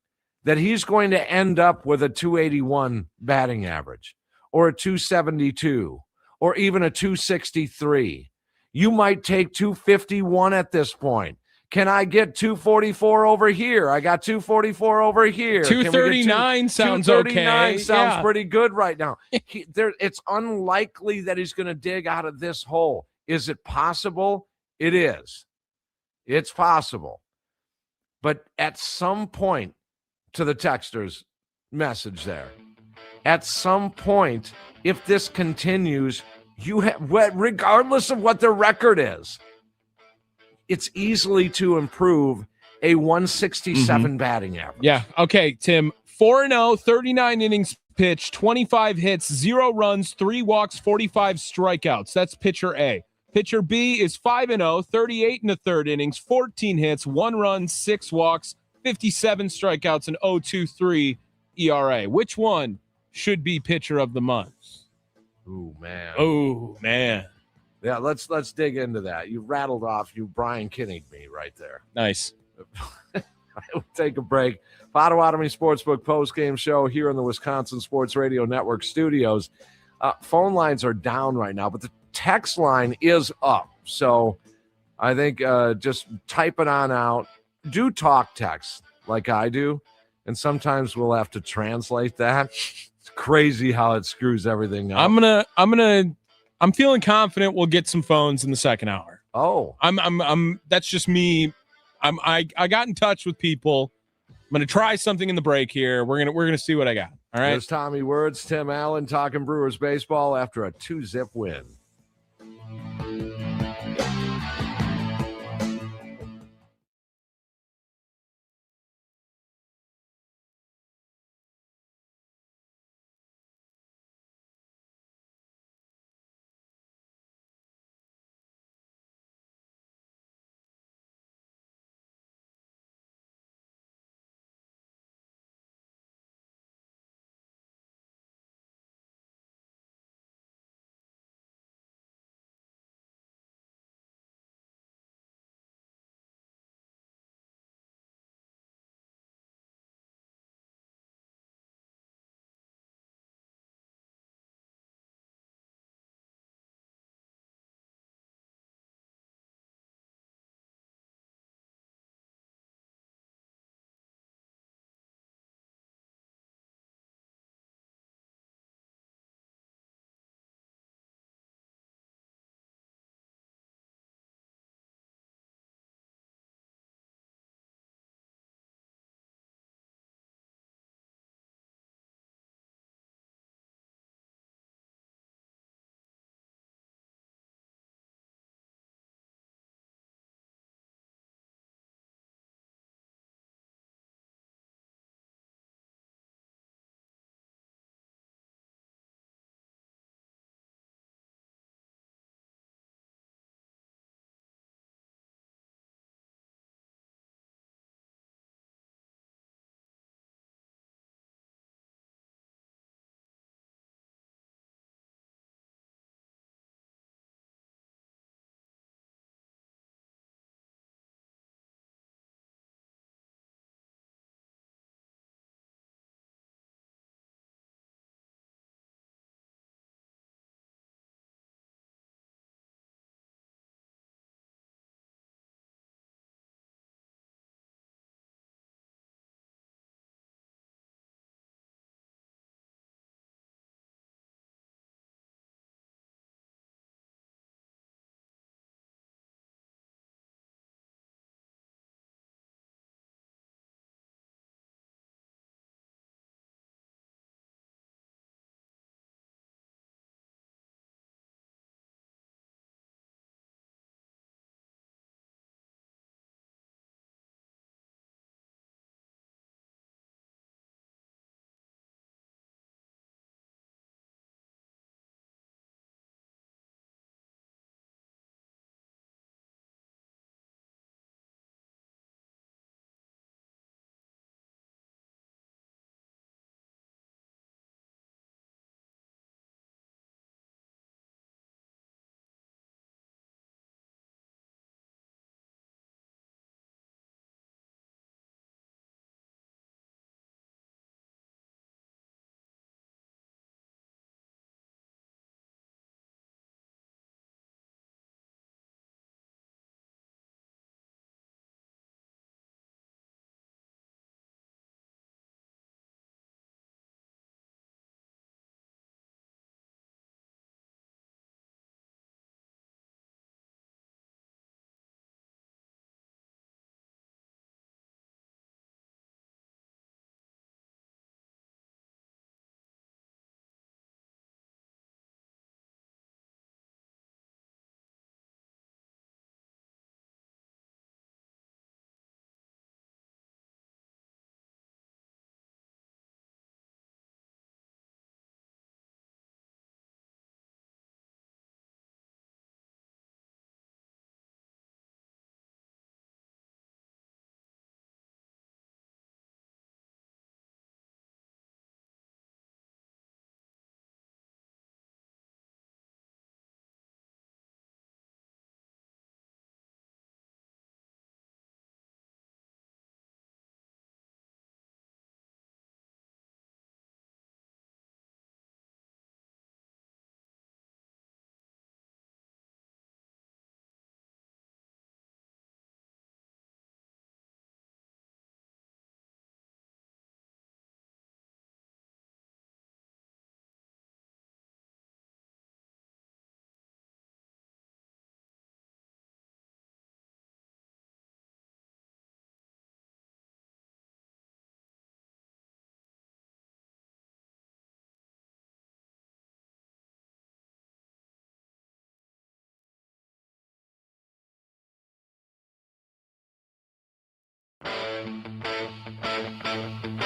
that he's going to end up with a 281 batting average or a 272 or even a 263. You might take 251 at this point. Can I get 244 over here? I got 244 over here. 239 sounds 239 okay. Sounds pretty good right now. It's unlikely that he's going to dig out of this hole. Is it possible? It is. It's possible. But at some point, to the texter's message there, at some point, if this continues, you have, regardless of what the record is, it's easily to improve a 167 batting average. Yeah. Okay, Tim. 4-0, 39 innings pitched, 25 hits, 0 runs, 3 walks, 45 strikeouts. That's pitcher A. Pitcher B is 5-0, 38 in the third innings, 14 hits, 1 run, 6 walks, 57 strikeouts, and 0.23 ERA. Which one should be pitcher of the month? Ooh, man. Oh, man. Yeah, let's dig into that. You rattled off, you Brian Kinnied me right there. Nice. I will take a break. Potawatomi Sportsbook post-game show here in the Wisconsin Sports Radio Network studios. Phone lines are down right now, but the text line is up. So I think just type it on out. Do talk text like I do, and sometimes we'll have to translate that. It's crazy how it screws everything up. I'm feeling confident we'll get some phones in the second hour. Oh, I'm that's just me. I got in touch with people. I'm going to try something in the break here. We're going to see what I got. All right. There's Tommy Wortz, Tim Allen talking Brewers baseball after a 2-zip win.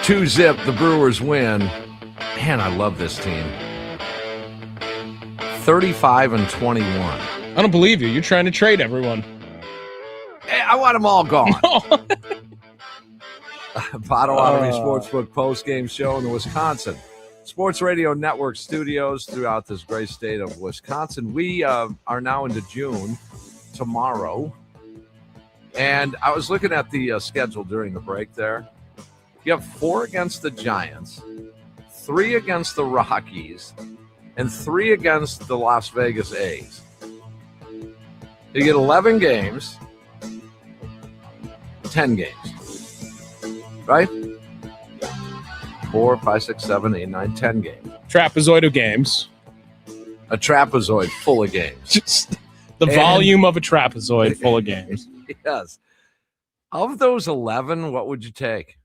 2-0, the Brewers win. Man, I love this team. 35-21. I don't believe you. You're trying to trade everyone. Hey, I want them all gone. Potawatomi Sportsbook post-game show in the Wisconsin Sports Radio Network studios throughout this great state of Wisconsin. We are now into June tomorrow. And I was looking at the schedule during the break there. You have 4 against the Giants, 3 against the Rockies, and 3 against the Las Vegas A's. You get 11 games, 10 games, right? 4, 5, 6, 7, 8, 9, 10 games. Trapezoid of games. A trapezoid full of games. Just the volume of a trapezoid full of games. Yes. Of those 11, what would you take?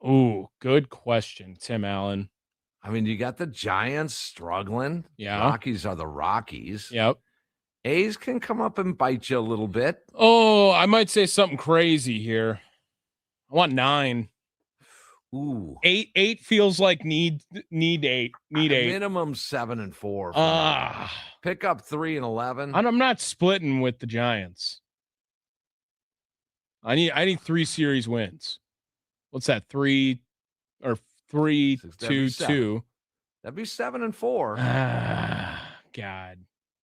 Ooh, good question, Tim Allen. I mean, you got the Giants struggling. Yeah. Rockies are the Rockies. Yep. A's can come up and bite you a little bit. Oh, I might say something crazy here. I want 9. Ooh. 8 feels like need 8. Need 8. Minimum 7 and 4. Pick up 3 and 11. I'm not splitting with the Giants. I need 3 series wins. What's that? 3 or 3, 2, 2. That'd be 7 and 4. God.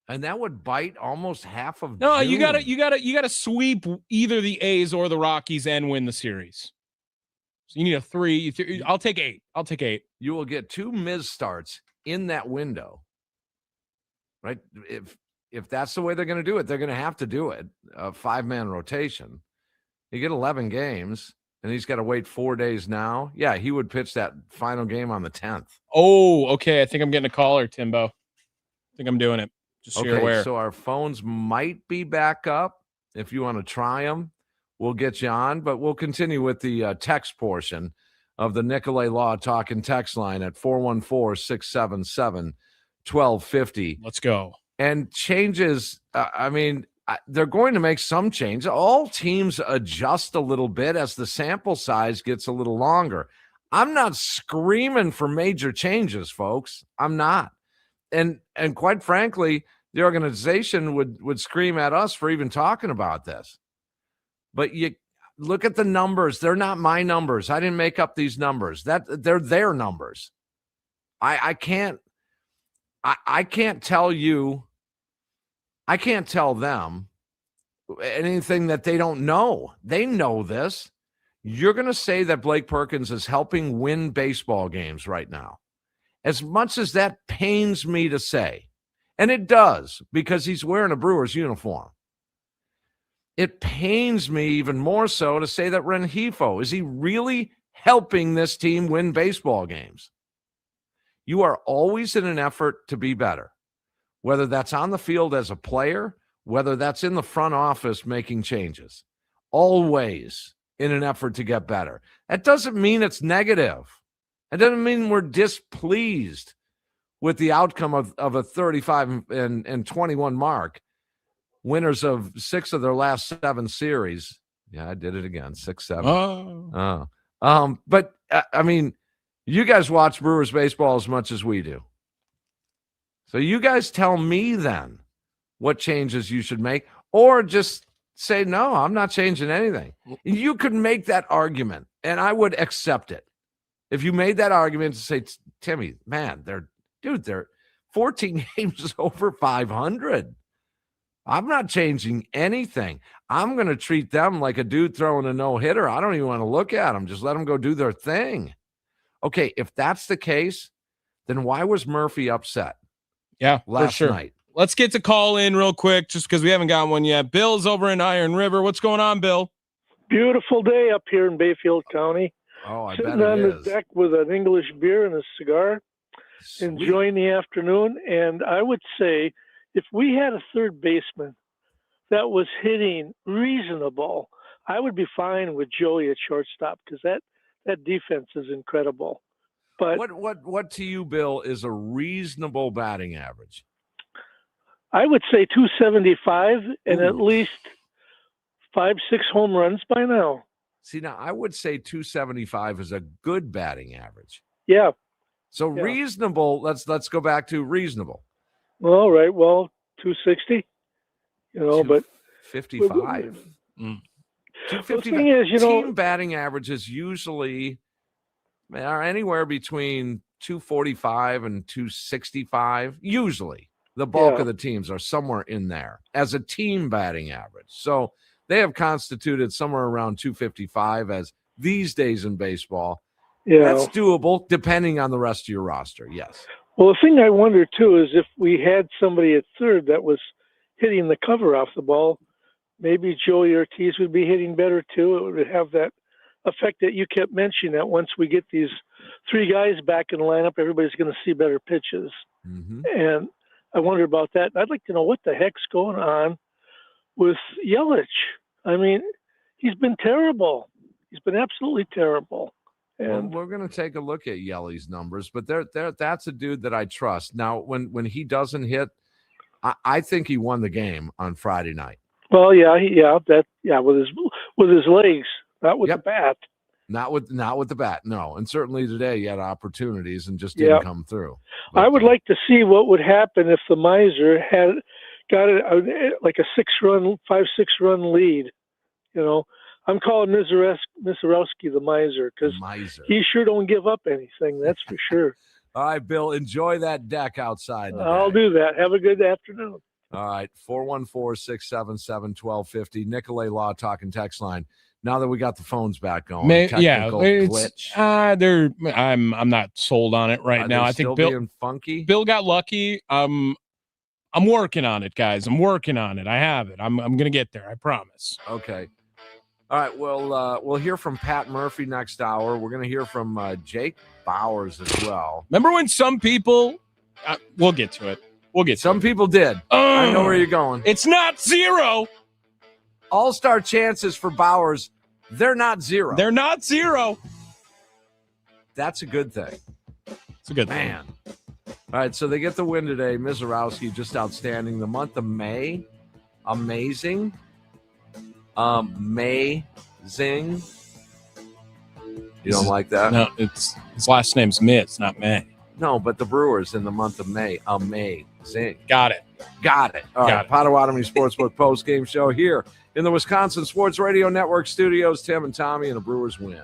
And that would bite almost half of No, June. you gotta sweep either the A's or the Rockies and win the series. So you need a 3. I'll take 8. I'll take 8. You will get 2 Miz starts in that window. Right? If that's the way they're going to do it, they're going to have to do it. A 5-man rotation. You get 11 games, and he's got to wait 4 days now. Yeah, he would pitch that final game on the 10th. Oh, okay. I think I'm getting a caller, Timbo. I think I'm doing it. Just so you're aware. So our phones might be back up. If you want to try them, we'll get you on. But we'll continue with the text portion of the Nicolay Law Talk and Text line at 414-677-1250. Let's go. And changes, they're going to make some change. All teams adjust a little bit as the sample size gets a little longer. I'm not screaming for major changes, folks. I'm not. And quite frankly, the organization would scream at us for even talking about this. But you look at the numbers. They're not my numbers. I didn't make up these numbers. They're their numbers. I can't tell you, I can't tell them anything that they don't know. They know this. You're going to say that Blake Perkins is helping win baseball games right now. As much as that pains me to say, and it does because he's wearing a Brewers uniform, it pains me even more so to say that Rengifo, is he really helping this team win baseball games? You are always in an effort to be better, whether that's on the field as a player, whether that's in the front office making changes, always in an effort to get better. That doesn't mean it's negative. It doesn't mean we're displeased with the outcome of a 35 and 21 mark. Winners of 6 of their last 7 series. Yeah, I did it again. 6-7. But I mean, you guys watch Brewers baseball as much as we do. So you guys tell me then what changes you should make, or just say, no, I'm not changing anything. You could make that argument, and I would accept it. If you made that argument to say, Timmy, man, they're 14 games over 500. I'm not changing anything. I'm going to treat them like a dude throwing a no-hitter. I don't even want to look at them. Just let them go do their thing. Okay, if that's the case, then why was Murphy upset? Yeah, last night. Let's get to call in real quick just because we haven't got one yet. Bill's over in Iron River. What's going on, Bill? Beautiful day up here in Bayfield County. Oh, I Sitting bet on it the is. deck with an English beer and a cigar, Sweet. enjoying the afternoon. And I would say if we had a third baseman that was hitting reasonable, I would be fine with Joey at shortstop because that defense is incredible. But what to you, Bill, is a reasonable batting average? I would say 275 and Ooh. at least 5, 6 home runs by now. See, now I would say 275 is a good batting average. Yeah. So reasonable. Let's go back to reasonable. All right. Well, 260. But 55. 255. The thing is, team batting averages usually are anywhere between 245 and 265. Usually, the bulk of the teams are somewhere in there as a team batting average. So they have constituted somewhere around 255 as these days in baseball. Yeah, that's doable depending on the rest of your roster. Yes. Well, the thing I wonder too is if we had somebody at third that was hitting the cover off the ball, maybe Joey Ortiz would be hitting better too. It would have that effect that you kept mentioning, that once we get these 3 guys back in the lineup, everybody's going to see better pitches. Mm-hmm. And I wonder about that. I'd like to know what the heck's going on with Yelich. I mean, he's been terrible. He's been absolutely terrible. And we're going to take a look at Yelly's numbers, but that's a dude that I trust. Now, when he doesn't hit, I think he won the game on Friday night. Well, with his legs, not with the bat. Not with the bat, no. And certainly today he had opportunities and just didn't come through. But, I would like to see what would happen if the Miser had got like a 5-6 run lead. I'm calling Mizorowski the Miser because he sure don't give up anything. That's for sure. All right, Bill, enjoy that deck outside today. I'll do that. Have a good afternoon. All right, 414-677-1250. Nicolay Law talking text line. Now that we got the phones back going, glitch. I'm not sold on it right now. I think Bill being funky. Bill got lucky. I'm working on it, guys. I'm working on it. I have it. I'm gonna get there. I promise. Okay. All right. Well, we'll hear from Pat Murphy next hour. We're gonna hear from Jake Bowers as well. Remember when some people? We'll get to it. Some people did. I know where you're going. It's not 0. All-star chances for Bowers. They're not 0. They're not 0. That's a good thing. It's a good thing. All right, so they get the win today. Mizorowski, just outstanding. The month of May, amazing. Amazing. You don't like that? No, his last name's Miz, not May. No, but the Brewers in the month of May, amazing. Got it. All right, Potawatomi Sportsbook post-game show here in the Wisconsin Sports Radio Network studios. Tim and Tommy, and the Brewers win.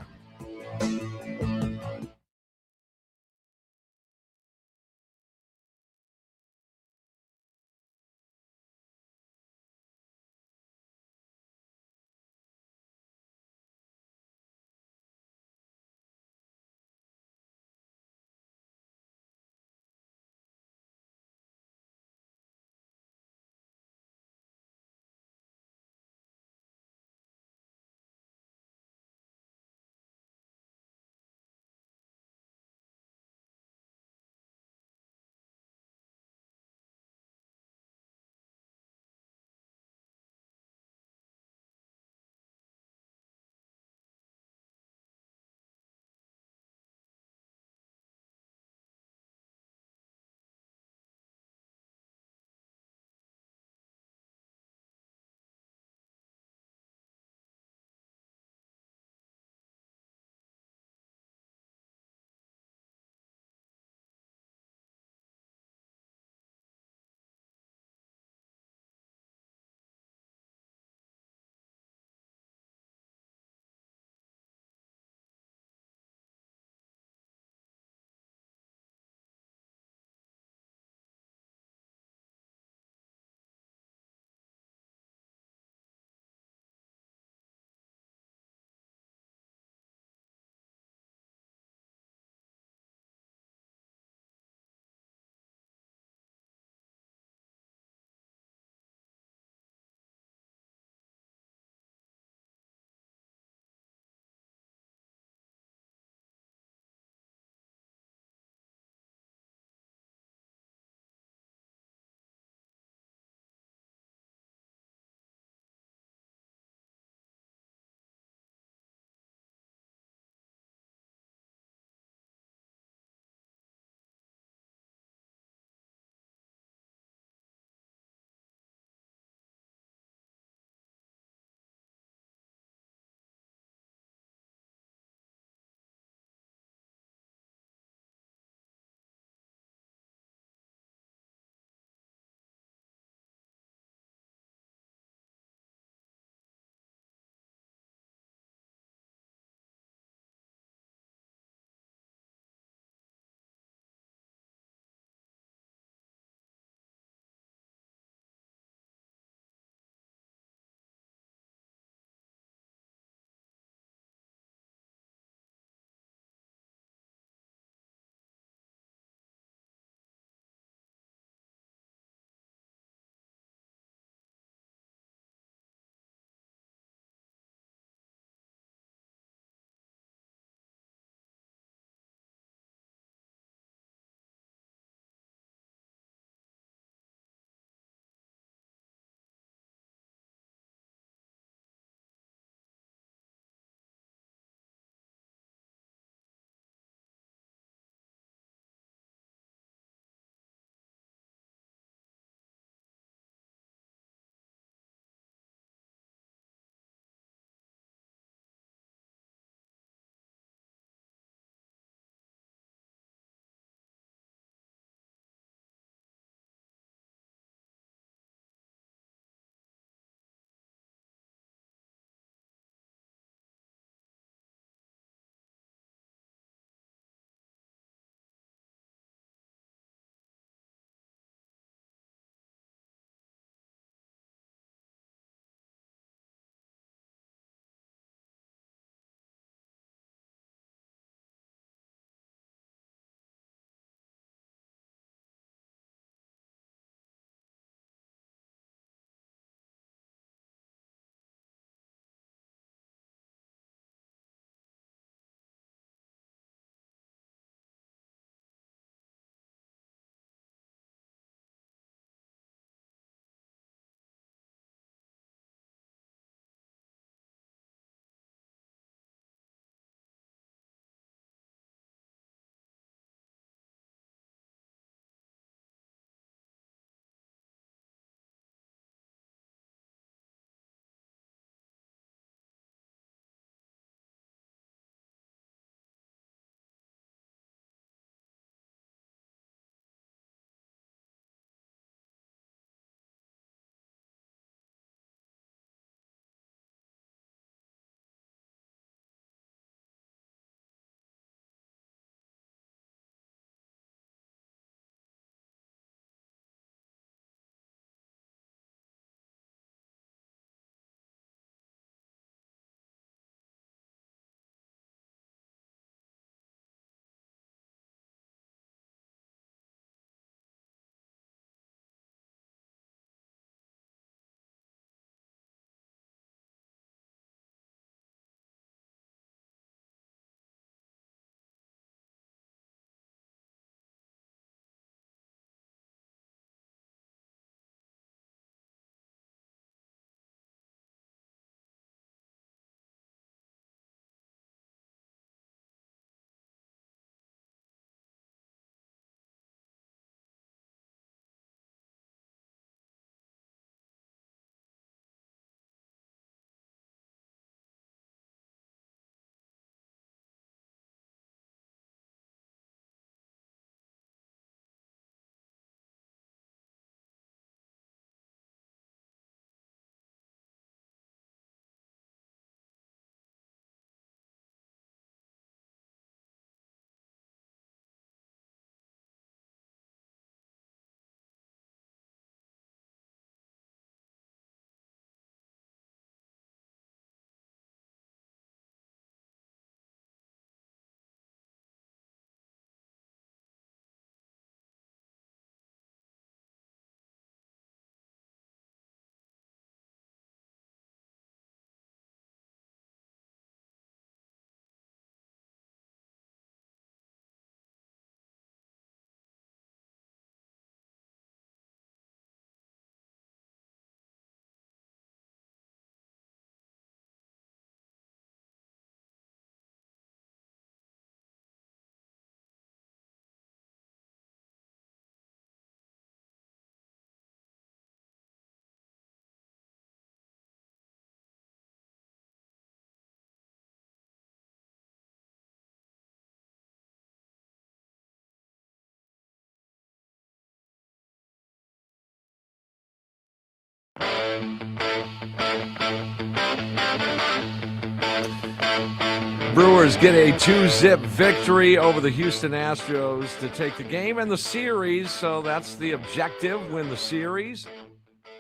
Brewers get a 2-zip victory over the Houston Astros to take the game and the series. So that's the objective, win the series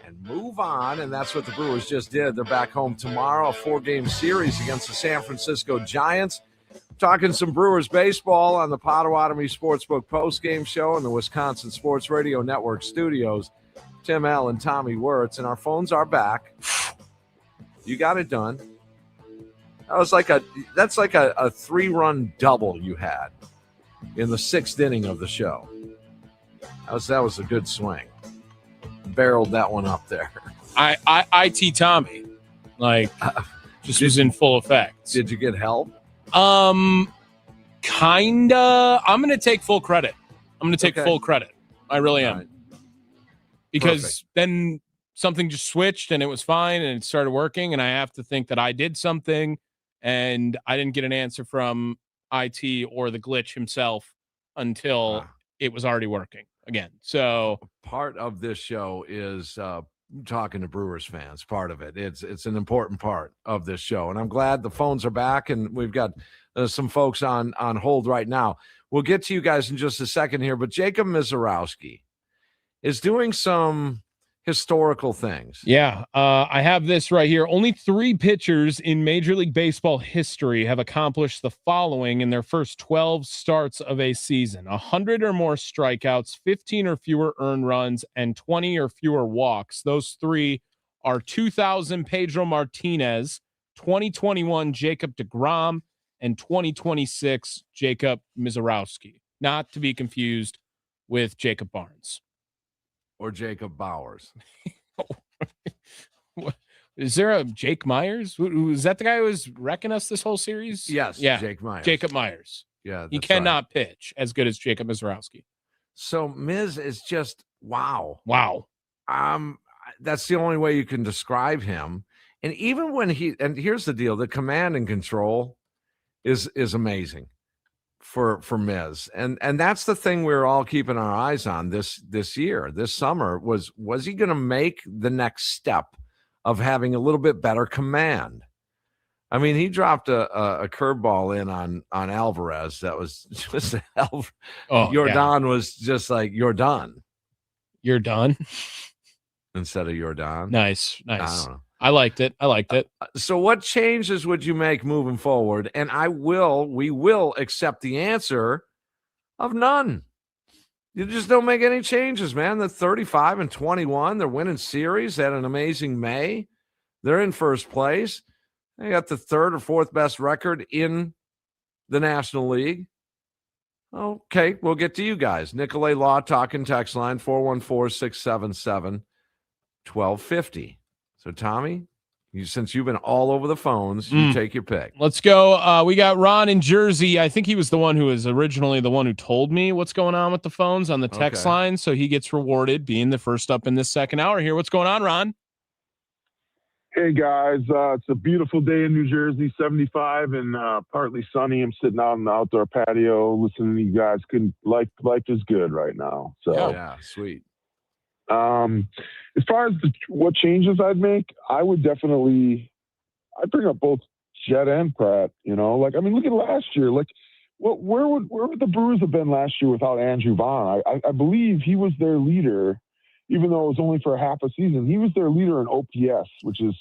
and move on. And that's what the Brewers just did. They're back home tomorrow, a 4-game series against the San Francisco Giants. Talking some Brewers baseball on the Potawatomi Sportsbook postgame show in the Wisconsin Sports Radio Network studios. Tim L. and Tommy Wortz, and our phones are back. You got it done. That's like a 3-run double you had in the 6th inning of the show. That was a good swing. Barreled that one up there. IT Tommy, just was in full effect. Did you get help? Kinda. I'm gonna take full credit. Full credit. I really am. Right. Because then something just switched and it was fine and it started working, and I have to think that I did something. And I didn't get an answer from IT or the glitch himself until it was already working again. So part of this show is talking to Brewers fans. Part of it. It's an important part of this show. And I'm glad the phones are back and we've got some folks on hold right now. We'll get to you guys in just a second here. But Jacob Misiorowski is doing some historical things. Yeah, I have this right here. Only 3 pitchers in Major League Baseball history have accomplished the following in their first 12 starts of a season: 100 or more strikeouts, 15 or fewer earned runs, and 20 or fewer walks. Those 3 are 2000 Pedro Martinez, 2021 Jacob deGrom, and 2026 Jacob Misiorowski. Not to be confused with Jacob Barnes. Or Jacob Bowers. Is there a Jake Myers? Is that the guy who was wrecking us this whole series? Yes. Yeah. Jake Myers. Jacob Myers. Yeah. He cannot pitch as good as Jacob Misiorowski. So Miz is just wow. Wow. That's the only way you can describe him. And even when and here's the deal, the command and control is amazing for Miz. And that's the thing we're all keeping our eyes on this year, this summer, was he going to make the next step of having a little bit better command? I mean, he dropped a curveball in on Alvarez that was just Jordan was just like, "You're done." You're done instead of you're done. Nice. I don't know. I liked it. So what changes would you make moving forward? And we will accept the answer of none. You just don't make any changes, man. They're 35-21. They're winning series. They had an amazing May. They're in first place. They got the 3rd or 4th best record in the National League. Okay, we'll get to you guys. Nicolay Law talking text line 414-677-1250. So, Tommy, since you've been all over the phones, you take your pick. Let's go. We got Ron in Jersey. I think he was the one who was originally the one who told me what's going on with the phones on the text line. So he gets rewarded being the first up in this second hour here. What's going on, Ron? Hey, guys. It's a beautiful day in New Jersey, 75 and partly sunny. I'm sitting out on the outdoor patio listening to you guys. Life is good right now. So yeah, sweet. As far as what changes I'd make, I'd bring up both Jet and Pratt. Look at last year. Where would the Brewers have been last year without Andrew Vaughn? I believe he was their leader, even though it was only for half a season. He was their leader in OPS, which is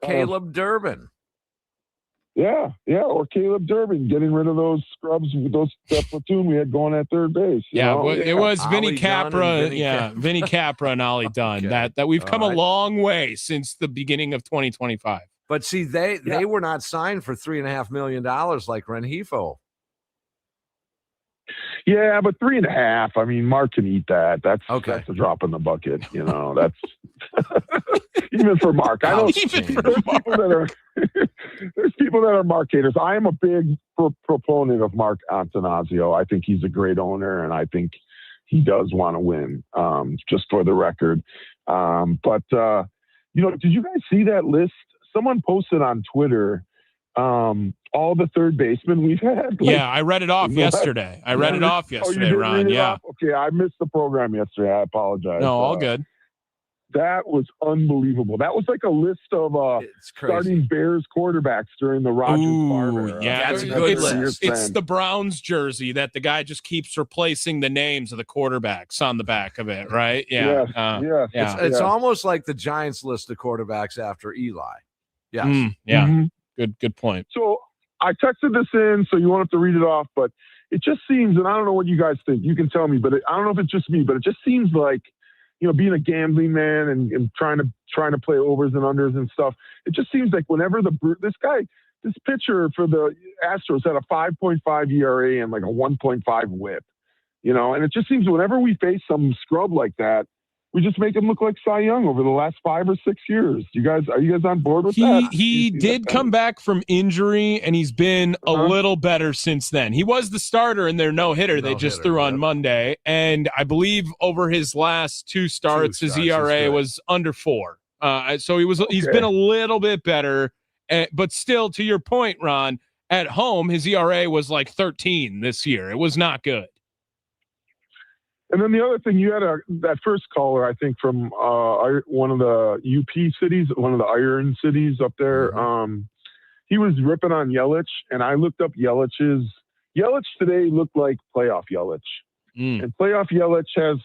Caleb Durbin. Yeah, or Caleb Durbin, getting rid of those scrubs, that platoon we had going at third base. It was Vinny Ollie Capra. Dunn Vinny Capra and Ollie Dunn. Okay. That we've come a long way since the beginning of 2025. But see, they were not signed for $3.5 million like Rengifo. Yeah, but 3.5. I mean, Mark can eat that. That's a drop in the bucket. That's even for Mark. I know there's people that are Mark haters. I am a big proponent of Mark Antanasio. I think he's a great owner, and I think he does want to win. Just for the record. But did you guys see that list? Someone posted on Twitter. All the third basemen we've had. I read it off yesterday. Ron. Yeah. Okay, I missed the program yesterday. I apologize. No, all good. That was unbelievable. That was like a list of starting Bears quarterbacks during the Rodgers Favre era. Yeah, that's a good list. It's the Browns jersey that the guy just keeps replacing the names of the quarterbacks on the back of it, right? Yeah. Yes. It's almost like the Giants list of quarterbacks after Eli. Yes. Good point. So I texted this in, so you won't have to read it off, but it just seems, and I don't know what you guys think. You can tell me, but I don't know if it's just me, but it just seems like, being a gambling man and trying to play overs and unders and stuff, it just seems like whenever this pitcher for the Astros had a 5.5 ERA and like a 1.5 WHIP, and it just seems whenever we face some scrub like that, we just make him look like Cy Young over the last 5 or 6 years. Are you guys on board with that? He did come back from injury, and he's been a little better since then. He was the starter in their no-hitter they just threw on Monday, and I believe over his last 2 starts, his ERA was under 4. So he's been a little bit better, but still, to your point, Ron, at home, his ERA was like 13 this year. It was not good. And then the other thing, you had that first caller, I think, from one of the UP cities, one of the iron cities up there. He was ripping on Yelich, and I looked up Yelich today looked like playoff Yelich. And playoff Yelich has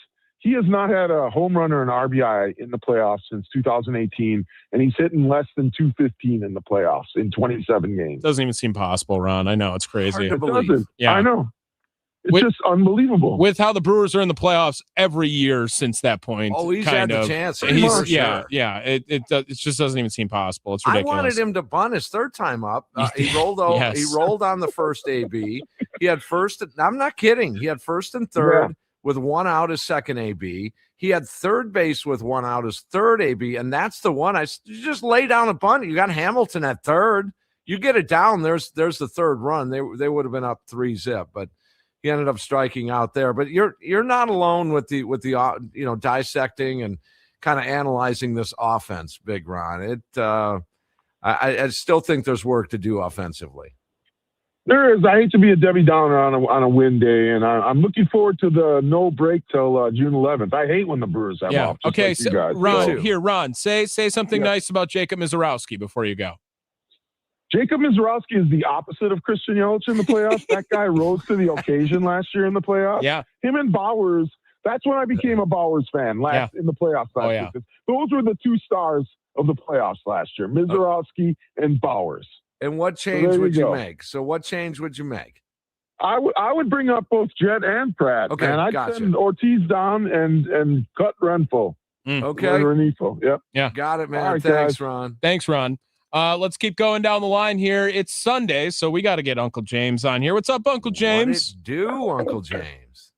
not had a home run or an RBI in the playoffs since 2018, and he's hitting less than 215 in the playoffs in 27 games. Doesn't even seem possible, Ron. I know, it's crazy. It doesn't. Yeah. I know. It's just unbelievable. With how the Brewers are in the playoffs every year since that point. Oh, he's had the chance. It just doesn't even seem possible. It's ridiculous. I wanted him to bunt his third time up. He rolled over. He rolled on the first AB. He had first. I'm not kidding. He had first and third with 1 out as second AB. He had third base with 1 out as third AB, and that's the one. You just lay down a bunt. You got Hamilton at third. You get it down. There's the third run. They would have been up 3-0, but he ended up striking out there. But you're not alone with the dissecting and kind of analyzing this offense, Big Ron. I still think there's work to do offensively. There is. I hate to be a Debbie Downer on a win day, and I'm looking forward to the no break till June 11th. I hate when the Brewers have off. Okay, like so Ron, say something nice about Jacob Mizorowski before you go. Jacob Mizorowski is the opposite of Christian Yelich in the playoffs. That guy rose to the occasion last year in the playoffs. Yeah. Him and Bowers, that's when I became a Bowers fan in the playoffs last year. Those were the 2 stars of the playoffs last year, Mizorowski and Bowers. And what change would you make? So what change would you make? I would bring up both Jet and Pratt. Okay, and I'd send Ortiz down and cut Renfo. Okay. Renifo. Yep. Yeah. Got it, man. Right, Thanks, guys. Ron. Thanks, Ron. Let's keep going down the line here. It's Sunday, so we got to get Uncle James on here. What's up, Uncle James? What it do, Uncle James?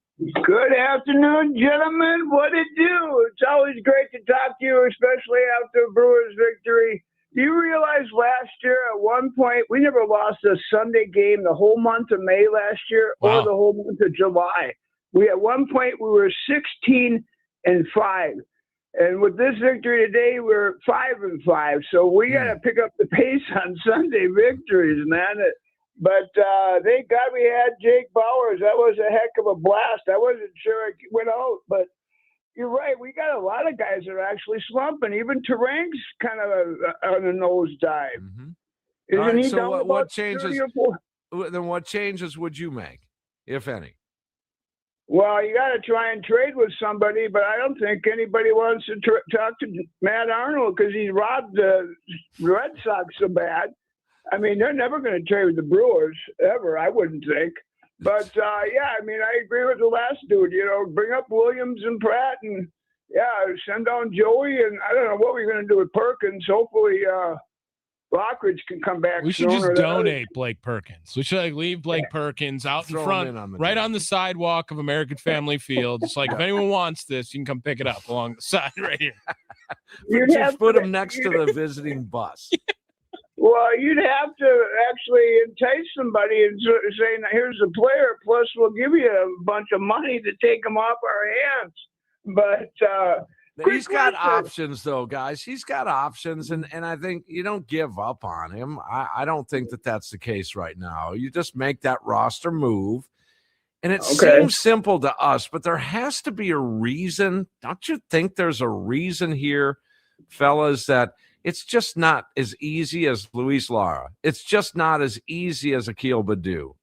Good afternoon, gentlemen. What it do? It's always great to talk to you, especially after a Brewers victory. Do you realize last year at one point we never lost a Sunday game the whole month of May last year or the whole month of July? At one point we were 16-5. And with this victory today, we're 5-5. So we got to pick up the pace on Sunday victories, man. But thank God we had Jake Bowers. That was a heck of a blast. I wasn't sure it went out, but you're right. We got a lot of guys that are actually slumping. Even Terang's kind of on a nosedive. Mm-hmm. All right, so what changes? Then what changes would you make, if any? Well, you got to try and trade with somebody, but I don't think anybody wants to talk to Matt Arnold because he robbed the Red Sox so bad. I mean, they're never going to trade with the Brewers ever, I wouldn't think. But, I agree with the last dude. Bring up Williams and Pratt and, send down Joey. And I don't know what we're going to do with Perkins. Hopefully Lockridge can come back. We should just donate Blake Perkins. We should leave Blake Perkins out in front, on the sidewalk of American Family Field. It's like, if anyone wants this, you can come pick it up along the side right here. Just put him next to the visiting bus. Well, you'd have to actually entice somebody and say, now, here's a player, plus we'll give you a bunch of money to take him off our hands. But he's got options, though, guys. He's got options, and I think you don't give up on him. I don't think that's the case right now. You just make that roster move, And it seems simple to us, but there has to be a reason. Don't you think there's a reason here, fellas, that it's just not as easy as Luis Lara? It's just not as easy as Akil Badu.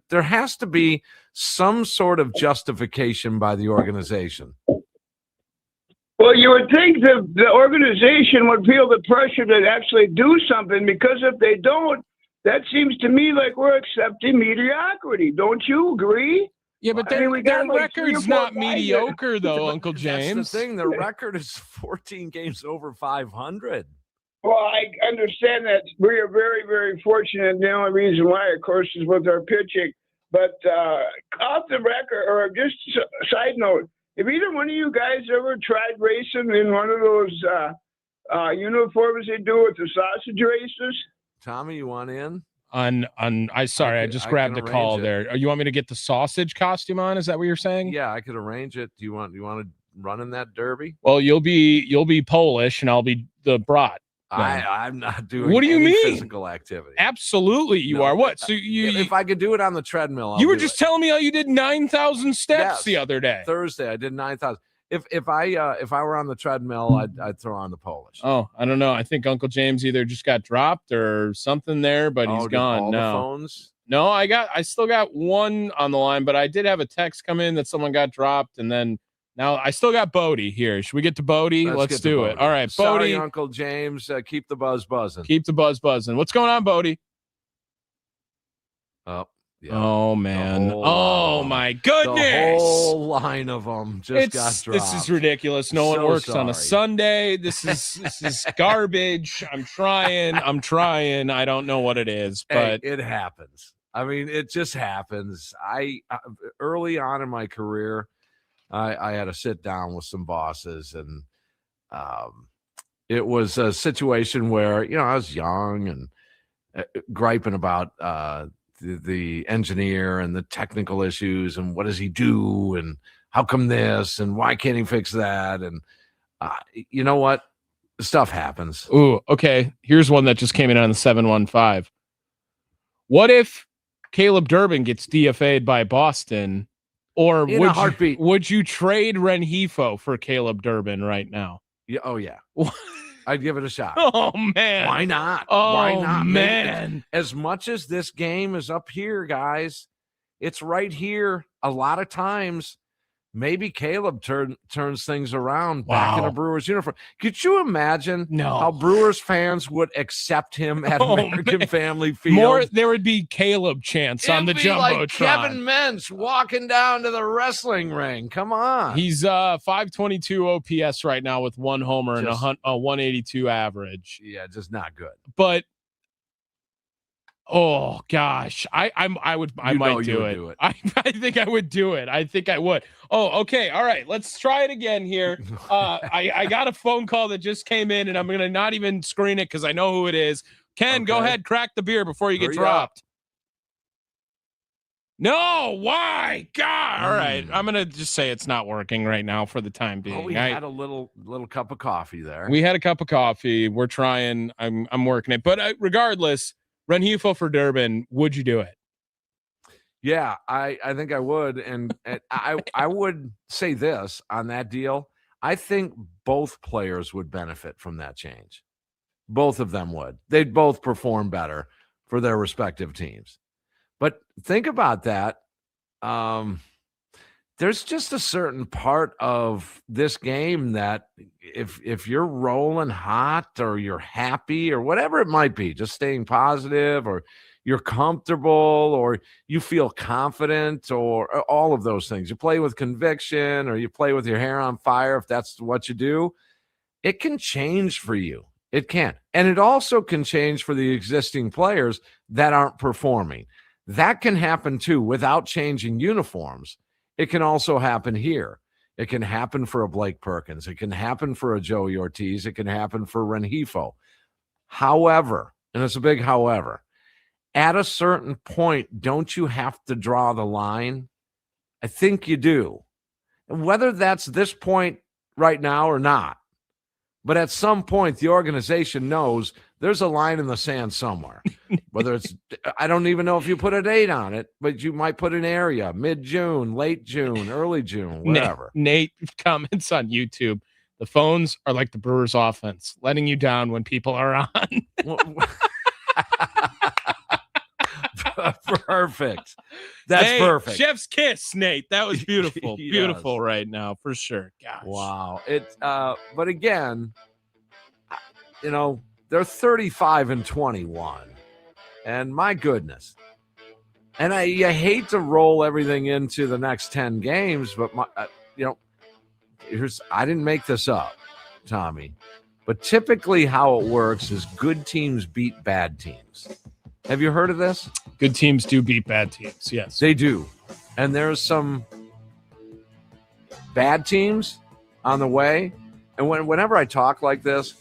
There has to be some sort of justification by the organization. Well, you would think that the organization would feel the pressure to actually do something, because if they don't, that seems to me like we're accepting mediocrity. Don't you agree? Yeah, but their record's not mediocre, though, Uncle James. That's the thing. Their record is 14 games over 500. Well, I understand that we are very, very fortunate. The only reason why, of course, is with our pitching. But off the record, or just a side note, have either one of you guys ever tried racing in one of those uniforms they do with the sausage races? Tommy, you want in? I just grabbed the call there. You want me to get the sausage costume on? Is that what you're saying? Yeah, I could arrange it. Do you want to run in that derby? Well, you'll be Polish and I'll be the brat. I'm not doing. What do you mean? Physical activity? Absolutely, you are. What? So if I could do it on the treadmill, you were just telling me how you did 9,000 steps the other day. Thursday, I did 9,000. If I were on the treadmill, I'd throw on the Polish. Oh, I don't know. I think Uncle James either just got dropped or something there, but he's gone all now. The phones? No, I still got one on the line, but I did have a text come in that someone got dropped, and then now I still got Bodie here. Should we get to Bodie? Let's do it. All right, Bodie. Sorry, Uncle James. Keep the buzz buzzing. Keep the buzz buzzing. What's going on, Bodie? Oh. Yeah. Oh, man. Oh, my goodness. The whole line of them got dropped. This is ridiculous. No one works on a Sunday. This is garbage. I'm trying. I don't know what it is, but it happens. I mean, it just happens. I early on in my career, I had to sit down with some bosses, and it was a situation where, I was young and griping about the engineer and the technical issues and what does he do and how come this and why can't he fix that? And you know what? Stuff happens. Ooh, okay. Here's one that just came in on the 715. What if Caleb Durbin gets DFA'd by Boston, or would you trade Rengifo for Caleb Durbin right now? Yeah. Oh yeah. I'd give it a shot. Oh, man. Why not? Oh, Why not? Man. As much as this game is up here, guys, it's right here. A lot of times, maybe Caleb turns things around back in a Brewers uniform. Could you imagine how Brewers fans would accept him at American Family Field? There would be Caleb chants on the Jumbotron. Like Kevin Mentz walking down to the wrestling ring. Come on. He's 522 OPS right now with one homer and a 182 average. Yeah, just not good. But oh gosh, I might do it. I think I would do it. I think I would. Oh, okay. All right. Let's try it again here. I got a phone call that just came in, and I'm gonna not even screen it because I know who it is. Ken, go ahead, crack the beer before you get dropped. No, why? God. All right. I'm gonna just say it's not working right now for the time being. We had a little cup of coffee there. We had a cup of coffee. We're trying. I'm working it, but regardless. Rengifo for Durbin, would you do it? Yeah, I think I would. And I would say this on that deal. I think both players would benefit from that change. Both of them would. They'd both perform better for their respective teams. But think about that. There's just a certain part of this game that if you're rolling hot or you're happy or whatever it might be, just staying positive or you're comfortable or you feel confident or all of those things, you play with conviction or you play with your hair on fire, if that's what you do, it can change for you. It can. And it also can change for the existing players that aren't performing. That can happen too without changing uniforms. It can also happen here. It can happen for a Blake Perkins. It can happen for a Joey Ortiz. It can happen for Rengifo. However, and it's a big however, at a certain point, don't you have to draw the line? I think you do. And whether that's this point right now or not, But at some point, the organization knows there's a line in the sand somewhere. Whether it's, I don't even know if you put a date on it, but you might put an area, mid-June, late June, early June, whatever. Nate comments on YouTube. The phones are like the Brewers offense, letting you down when people are on. Perfect. That's perfect. Chef's kiss, Nate. That was beautiful. Yes. Beautiful right now, for sure. Gosh. Wow. But again, they're 35-21. And my goodness. And you hate to roll everything into the next 10 games, but I didn't make this up, Tommy. But typically how it works is good teams beat bad teams. Have you heard of this? Good teams do beat bad teams, yes. They do. And there's some bad teams on the way. And whenever I talk like this,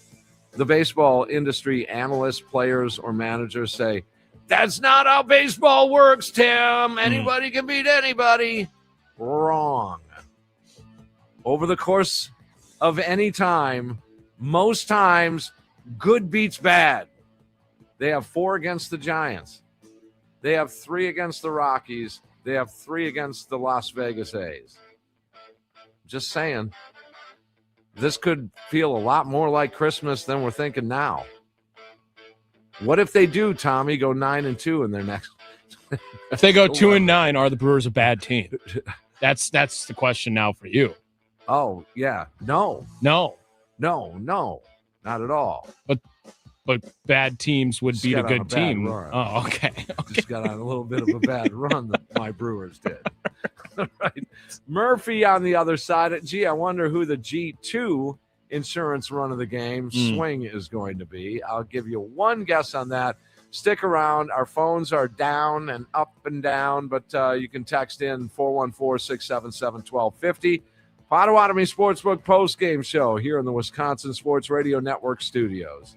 the baseball industry analysts, players, or managers say, that's not how baseball works, Tim. Anybody can beat anybody. Wrong. Over the course of any time, most times, good beats bad. They have 4 against the Giants. They have 3 against the Rockies. They have 3 against the Las Vegas A's. Just saying. This could feel a lot more like Christmas than we're thinking now. What if they do, Tommy, go 9-2 in their next? If they go 2-9, are the Brewers a bad team? That's the question now for you. Oh, yeah. No, not at all. But bad teams would beat a good team. Oh, okay. Just got on a little bit of a bad run that my Brewers did. Right. Murphy on the other side. Gee, I wonder who the G2 insurance run of the game swing is going to be. I'll give you one guess on that. Stick around. Our phones are down and up and down, but you can text in 414-677-1250. Potawatomi Sportsbook postgame show here in the Wisconsin Sports Radio Network studios.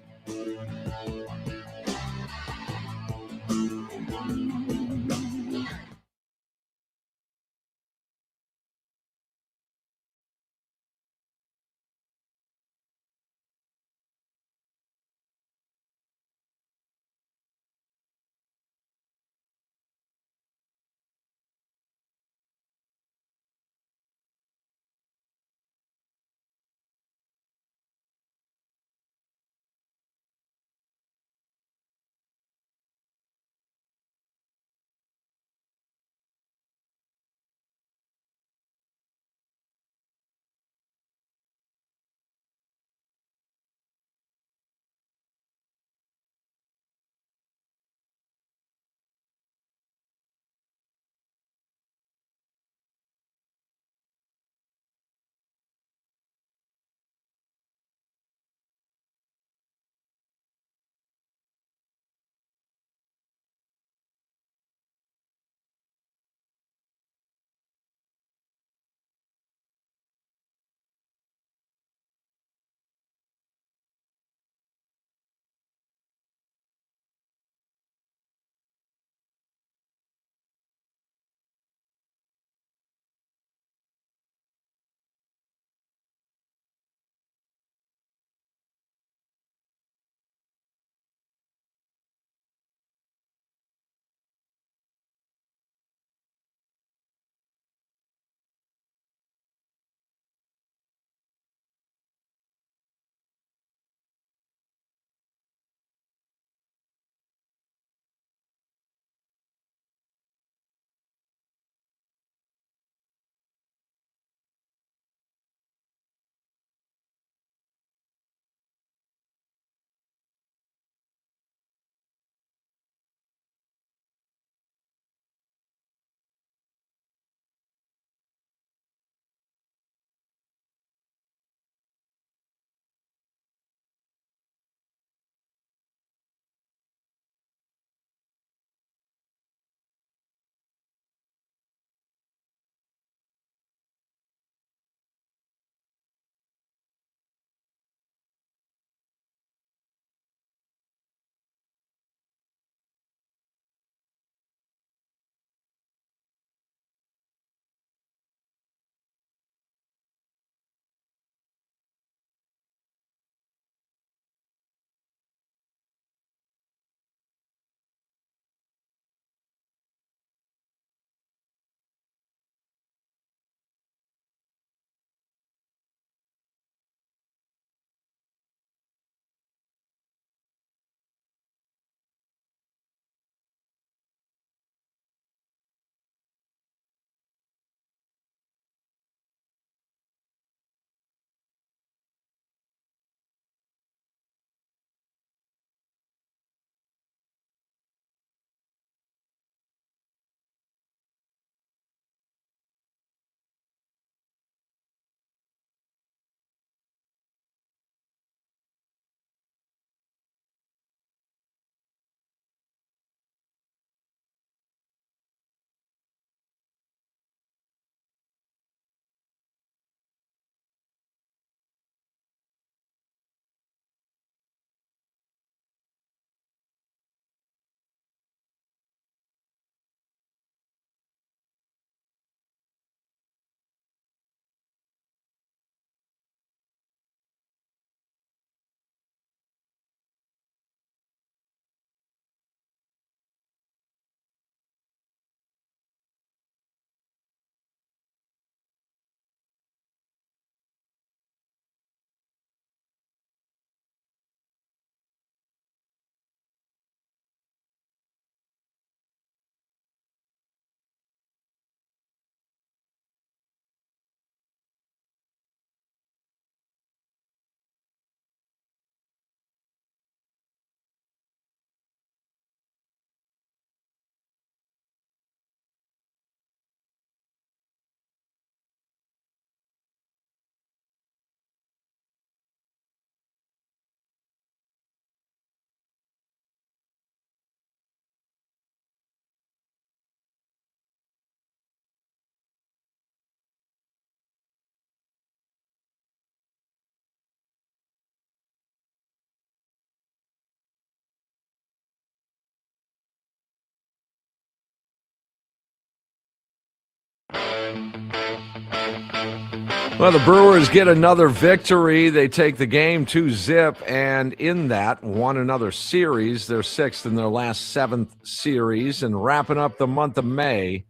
Well, the Brewers get another victory. They take the game 2-0, and in that, won another series. They're 6th in their last 7th series, and wrapping up the month of May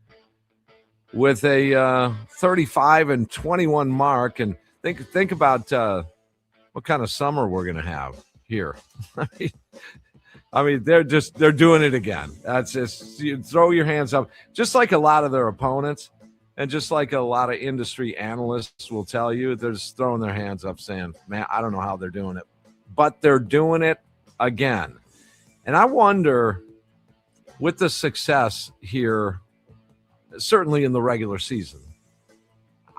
with a 35-21 mark. And think about what kind of summer we're going to have here. I mean, they're doing it again. That's just, you throw your hands up, just like a lot of their opponents. And just like a lot of industry analysts will tell you, they're just throwing their hands up saying, man, I don't know how they're doing it. But they're doing it again. And I wonder, with the success here, certainly in the regular season,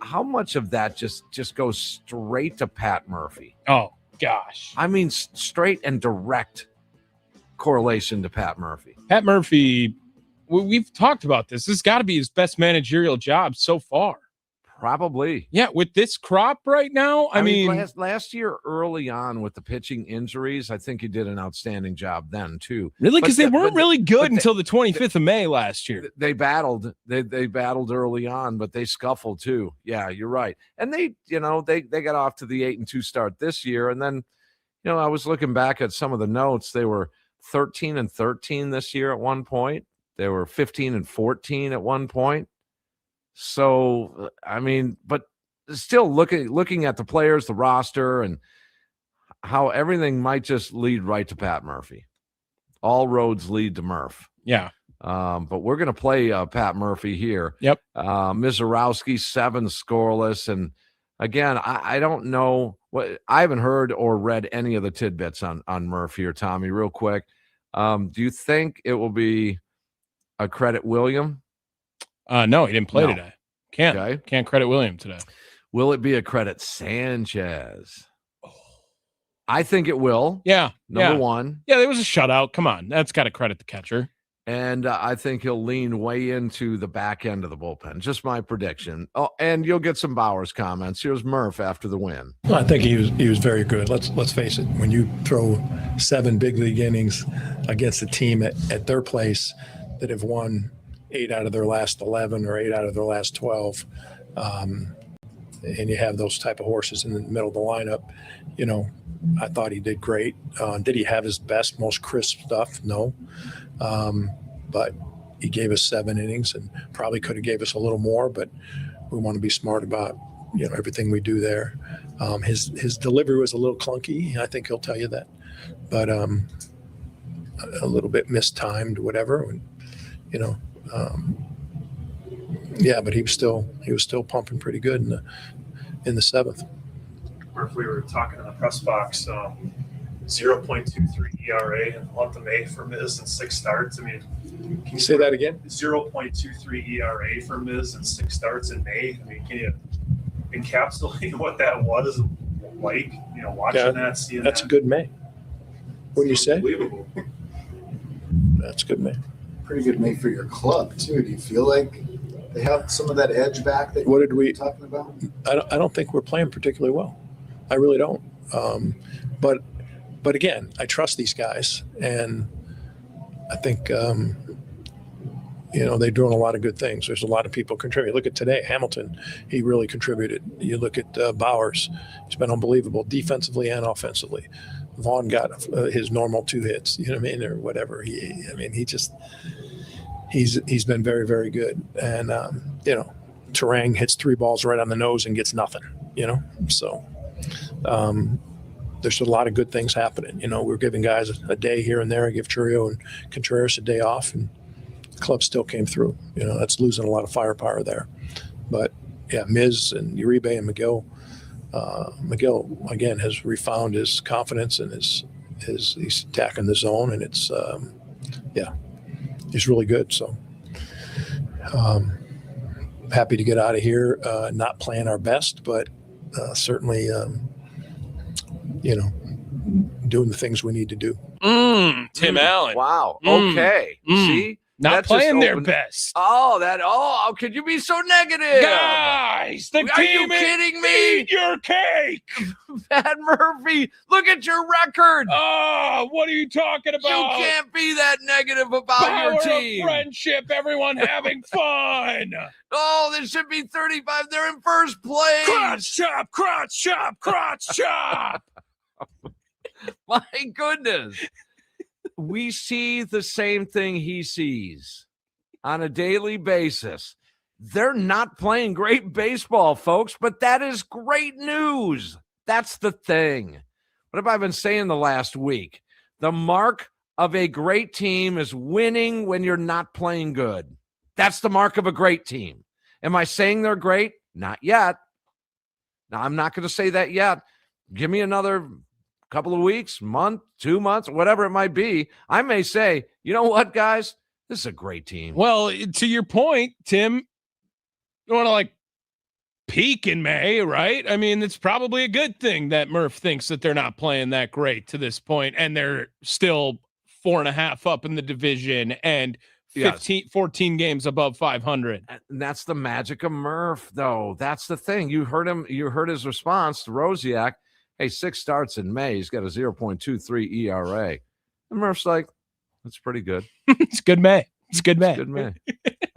how much of that just goes straight to Pat Murphy? Oh, gosh. I mean, straight and direct correlation to Pat Murphy. Pat Murphy... We've talked about this. This has got to be his best managerial job so far. Probably. Yeah, with this crop right now, I mean last year early on with the pitching injuries, I think he did an outstanding job then too. Really? Because they weren't really good until the 25th of May last year. They battled. They battled early on, but they scuffled too. Yeah, you're right. And they got off to the 8-2 start this year. And then, I was looking back at some of the notes. They were 13-13 this year at one point. They were 15-14 at one point. So, I mean, but still looking at the players, the roster, and how everything might just lead right to Pat Murphy. All roads lead to Murph. Yeah. But we're going to play Pat Murphy here. Yep. Mizorowski, 7 scoreless. And again, I don't know what I haven't heard or read any of the tidbits on Murph here, Tommy, real quick. Do you think it will be a credit William? No, he didn't play today. Can't credit William today. Will it be a credit Sanchez? I think it will. Yeah. Number one. Yeah, there was a shutout. Come on. That's got to credit the catcher. And I think he'll lean way into the back end of the bullpen. Just my prediction. Oh, and you'll get some Bowers comments. Here's Murph after the win. Well, I think he was very good. Let's face it. When you throw 7 big league innings against a team at their place that have won 8 out of their last 11 or 8 out of their last 12, and you have those type of horses in the middle of the lineup, I thought he did great. Did he have his best, most crisp stuff? No. But he gave us 7 innings and probably could have gave us a little more, but we want to be smart about, everything we do there. His delivery was a little clunky. I think he'll tell you that, but a little bit mistimed, whatever. And, but he was still pumping pretty good in the 7th. Murph, we were talking in the press box, 0.23 ERA in the month of May for Miz and 6 starts. I mean, can you say that again? 0.23 ERA for Miz and 6 starts in May. I mean, can you encapsulate what that was like? Watching that, seeing that's that. A good May. What do you say? Unbelievable. That's good May. Pretty good May for your club too. Do you feel like they have some of that edge back that you're talking about? I don't think we're playing particularly well. I really don't. But again, I trust these guys, and I think they're doing a lot of good things. There's a lot of people contributing. Look at today, Hamilton. He really contributed. You look at Bowers. He's been unbelievable defensively and offensively. Vaughn got his normal 2 hits. You know what I mean, or whatever. He's been very, very good. And Terang hits 3 balls right on the nose and gets nothing. So. There's a lot of good things happening. We're giving guys a day here and there. I give Churio and Contreras a day off, and the club still came through. That's losing a lot of firepower there. But, yeah, Miz and Uribe and McGill. McGill, again, has refound his confidence and he's attacking the zone, and it's, he's really good. So happy to get out of here, not playing our best, but certainly doing the things we need to do. Tim Allen. Wow. Okay. See, Not playing their best. Oh, could you be so negative? Guys, the Are you team kidding me? Eat your cake. Pat Murphy, look at your record. Oh, what are you talking about? You can't be that negative about Power your team. Of friendship, everyone having fun. Oh, there should be 35. They're in first place. Crotch chop, crotch chop, crotch chop. My goodness. We see the same thing he sees on a daily basis. They're not playing great baseball, folks, but that is great news. That's the thing. What have I been saying the last week? The mark of a great team is winning when you're not playing good. That's the mark of a great team. Am I saying they're great? Not yet. Now, I'm not going to say that yet. Give me another couple of weeks, month, 2 months, whatever it might be. I may say, you know what, guys? This is a great team. Well, to your point, Tim, you want to peak in May, right? I mean, it's probably a good thing that Murph thinks that they're not playing that great to this point, and they're still 4.5 up in the division and 14 games above 500. And that's the magic of Murph, though. That's the thing. You heard him. You heard his response to Rosiak. Hey, 6 starts in May. He's got a 0.23 ERA. And Murph's like, that's pretty good. It's good May. It's good May. It's good May.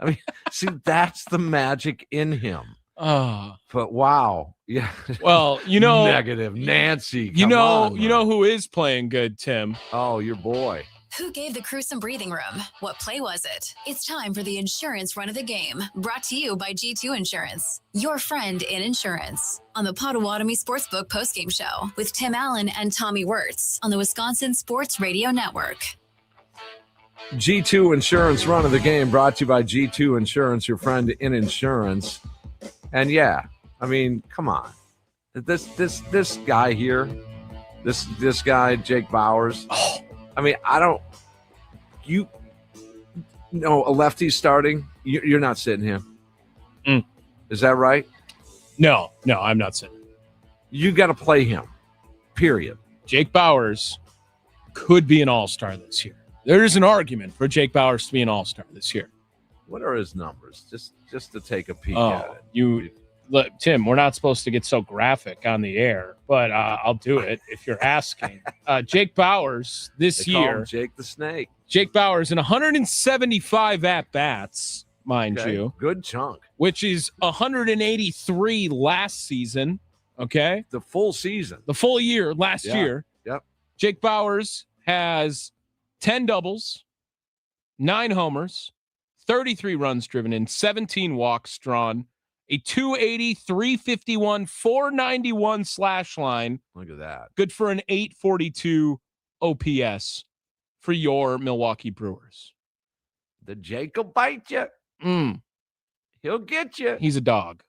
I mean, see, that's the magic in him. Oh. But wow. Yeah. Well, negative. Nancy. You know who is playing good, Tim? Oh, your boy. Who gave the crew some breathing room? What play was it? It's time for the insurance run of the game, brought to you by G2 Insurance, your friend in insurance. On the Potawatomi Sportsbook postgame show with Tim Allen and Tommy Wortz on the Wisconsin Sports Radio Network. G2 Insurance run of the game, brought to you by G2 Insurance, your friend in insurance. And yeah, I mean, come on. This guy here, this guy, Jake Bowers. Oh. I mean, a lefty starting. You're not sitting him. Is that right? No, I'm not sitting. You got to play him, period. Jake Bowers could be an all-star this year. There is an argument for Jake Bowers to be an all-star this year. What are his numbers? Just to take a peek at it. Look, Tim, we're not supposed to get so graphic on the air, but I'll do it if you're asking. Jake Bowers this year. Jake the Snake. Jake Bowers in 175 at-bats, mind you. Good chunk. Which is 183 last season, okay? The full season. The full year last year. Yep. Jake Bowers has 10 doubles, 9 homers, 33 runs driven in, 17 walks drawn, a 280, 351, 491 slash line. Look at that. Good for an 842 OPS for your Milwaukee Brewers. The Jake will bite you. He'll get you. He's a dog.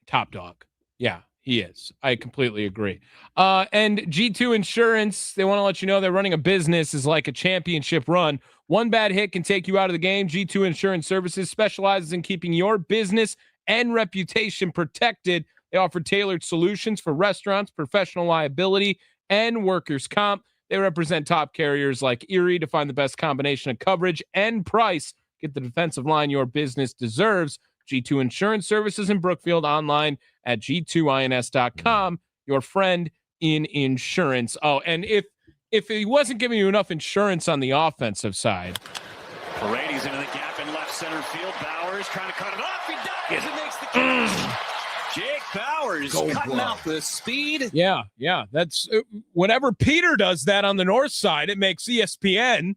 Top dog. Yeah, he is. I completely agree. And G2 Insurance, they want to let you know they're running a business is like a championship run. One bad hit can take you out of the game. G2 Insurance Services specializes in keeping your business and reputation protected. They offer tailored solutions for restaurants, professional liability, and workers' comp. They represent top carriers like Erie to find the best combination of coverage and price. Get the defensive line your business deserves. G2 Insurance Services in Brookfield, online at g2ins.com. Your friend in insurance. Oh, and if he wasn't giving you enough insurance on the offensive side. Paredes into the gap in left center field. Bowers trying to cut it off. He dives and makes the catch. Jake Bowers cutting out the speed. Yeah. That's whenever Peter does that on the north side, it makes ESPN.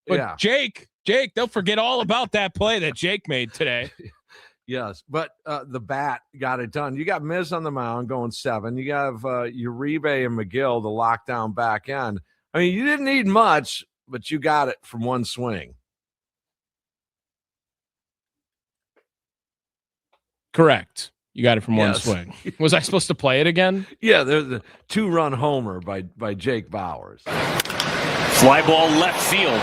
But Jake, they'll forget all about that play that Jake made today. Yes, but the bat got it done. You got Miz on the mound going 7. You got Uribe and McGill to lock down back end. I mean, you didn't need much, but you got it from one swing. Correct. You got it from one swing. Was I supposed to play it again? Yeah, there's a 2-run homer by Jake Bowers. Fly ball left field.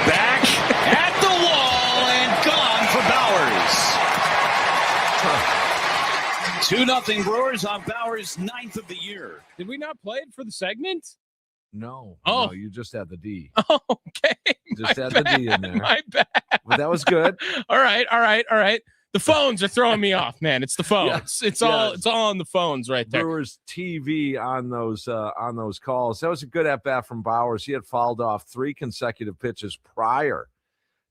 Back at the wall and gone for Bowers. 2-0 Brewers on Bowers' 9th of the year. Did we not play it for the segment? No. Oh. No, you just had the D. Oh, okay. Just had the D in there. My bad. but that was good. All right. The phones are throwing me off, man. It's the phones. It's all on the phones right there. Brewers TV on those calls. That was a good at bat from Bowers. He had fouled off 3 consecutive pitches prior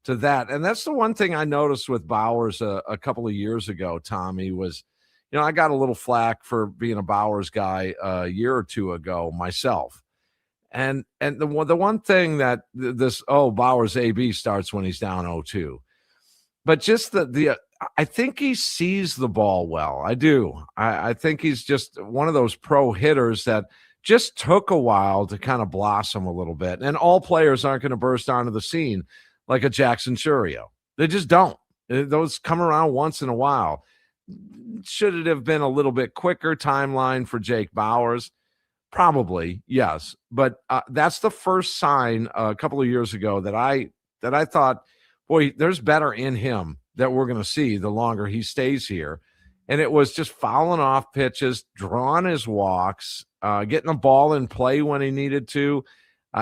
to that, and that's the one thing I noticed with Bowers a couple of years ago. Tommy was, I got a little flack for being a Bowers guy a year or two ago myself, and the one thing that Bowers AB starts when he's down 0-2, but just the I think he sees the ball well. I do. I think he's just one of those pro hitters that just took a while to kind of blossom a little bit. And all players aren't going to burst onto the scene like a Jackson Churio. They just don't. Those come around once in a while. Should it have been a little bit quicker timeline for Jake Bowers? Probably, yes. But that's the first sign a couple of years ago that I thought, boy, there's better in him that we're going to see the longer he stays here. And it was just fouling off pitches, drawing his walks, getting the ball in play when he needed to,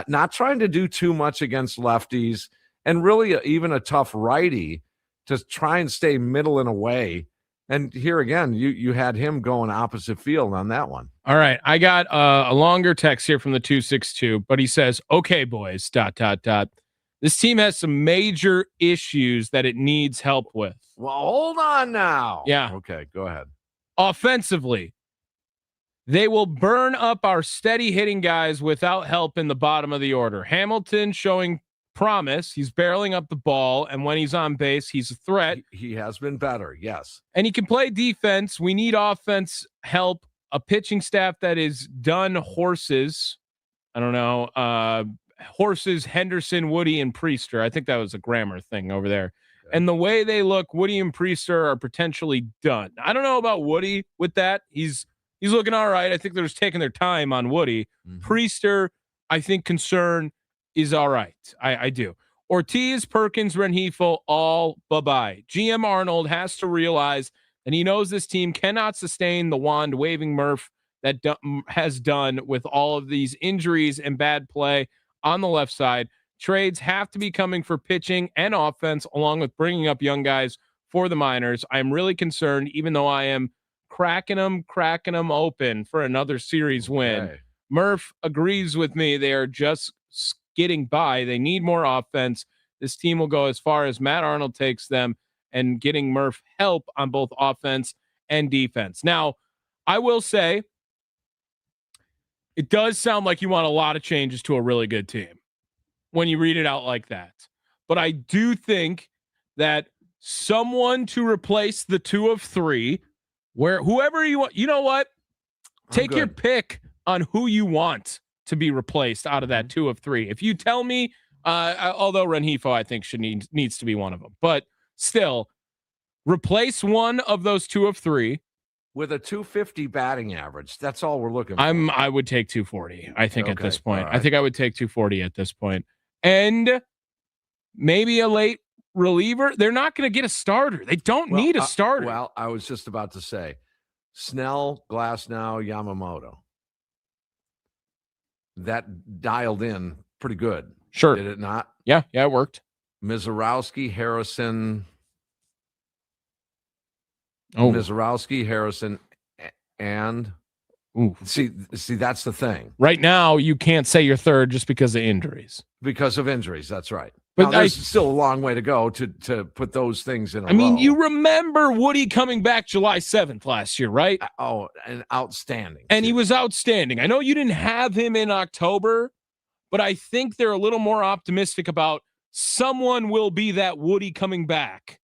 not trying to do too much against lefties, and really even a tough righty to try and stay middle and away. And here again, you had him going opposite field on that one. All right. I got a longer text here from the 262, but he says, okay, boys, ... This team has some major issues that it needs help with. Well, hold on now. Yeah. Okay, go ahead. Offensively, they will burn up our steady hitting guys without help in the bottom of the order. Hamilton showing promise. He's barreling up the ball, and when he's on base, he's a threat. He has been better, yes. And he can play defense. We need offense help. A pitching staff that is done horses. I don't know. Horses, Henderson, Woody, and Priester. I think that was a grammar thing over there. Okay. And the way they look, Woody and Priester are potentially done. I don't know about Woody with that. He's looking all right. I think they're just taking their time on Woody. Mm-hmm. Priester, I think concern is all right. I do. Ortiz, Perkins, Rengifo, all bye-bye. GM Arnold has to realize that he knows this team cannot sustain the wand-waving Murph that has done with all of these injuries and bad play on the left side. Trades have to be coming for pitching and offense, along with bringing up young guys for the minors. I'm really concerned, even though I am cracking them open for another series win. Okay. Murph agrees with me. They are just getting by. They need more offense. This team will go as far as Matt Arnold takes them, and getting Murph help on both offense and defense. Now, I will say, it does sound like you want a lot of changes to a really good team when you read it out like that. But I do think that someone to replace the 2 of 3, where whoever you want, you know what? Take your pick on who you want to be replaced out of that 2 of 3. If you tell me, although Rengifo, I think needs to be one of them, but still replace one of those 2 of 3. With a 250 batting average. That's all we're looking for. I would take 240, I think, at this point. Right. I think I would take 240 at this point. And maybe a late reliever. They're not going to get a starter. They don't need a starter. Well, I was just about to say, Snell, Glasnow, Yamamoto. That dialed in pretty good. Sure. Did it not? Yeah, it worked. Mizorowski, Harrison... Mizorowski, Harrison, and see, that's the thing. Right now, you can't say you're third just because of injuries. Because of injuries, that's right. But now, there's still a long way to go to put those things in a row. I mean, you remember Woody coming back July 7th last year, right? Oh, and outstanding. And he was outstanding. I know you didn't have him in October, but I think they're a little more optimistic about someone will be that Woody coming back.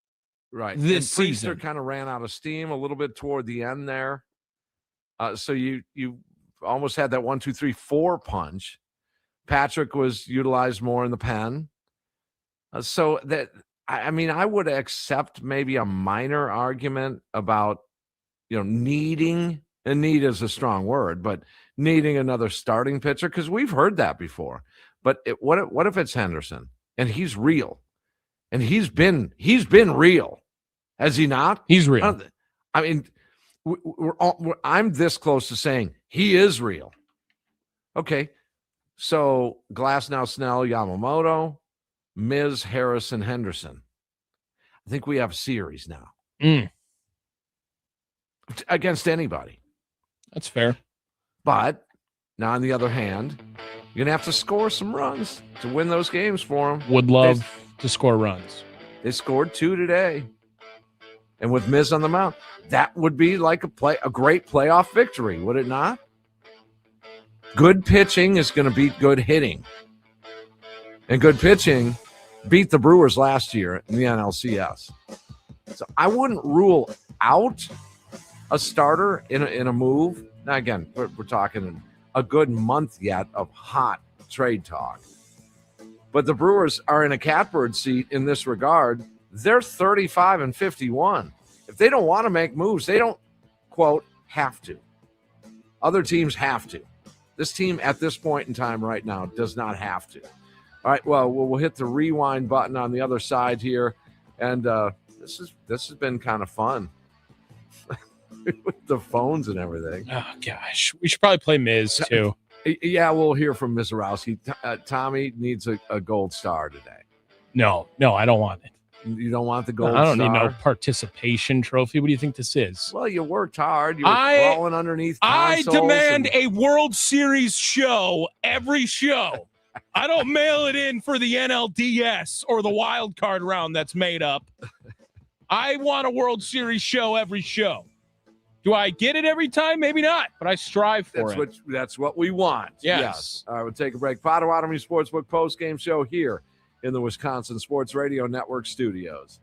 Right. This season kind of ran out of steam a little bit toward the end there. So you almost had that 1, 2, 3, 4 punch. Patrick was utilized more in the pen. So that, I mean, I would accept maybe a minor argument about, needing, and need is a strong word, but needing another starting pitcher, because we've heard that before. But what if it's Henderson and he's real, and he's been real, has he not? He's real. I mean, I'm this close to saying he is real. Okay, so Glasnow, Snell, Yamamoto, Miz, Harrison, Henderson. I think we have a series now Mm, against anybody. that's fair. But now, on the other hand, you're going to have to score some runs to win those games for them. Would love to score runs. They scored 2 today. And with Miz on the mound, that would be like a great playoff victory, would it not? Good pitching is going to beat good hitting. And good pitching beat the Brewers last year in the NLCS. So I wouldn't rule out a starter in a move. Now, again, we're talking a good month yet of hot trade talk. But the Brewers are in a catbird seat in this regard. They're 35-51. If they don't want to make moves, they don't, quote, have to. Other teams have to. This team at this point in time right now does not have to. All right, well, we'll hit the rewind button on the other side here. And this has been kind of fun with the phones and everything. Oh, gosh. We should probably play Miz, too. Yeah, we'll hear from Mizorowski. Tommy needs a gold star today. No, I don't want it. You don't want the gold star? I don't need no participation trophy. What do you think this is? Well, you worked hard. You were crawling underneath consoles. I demand a World Series show every show. I don't mail it in for the NLDS or the wild card round that's made up. I want a World Series show every show. Do I get it every time? Maybe not, but I strive for it. That's what we want. Yes. All right, we'll take a break. Potawatomi Sportsbook post-game show here in the Wisconsin Sports Radio Network studios.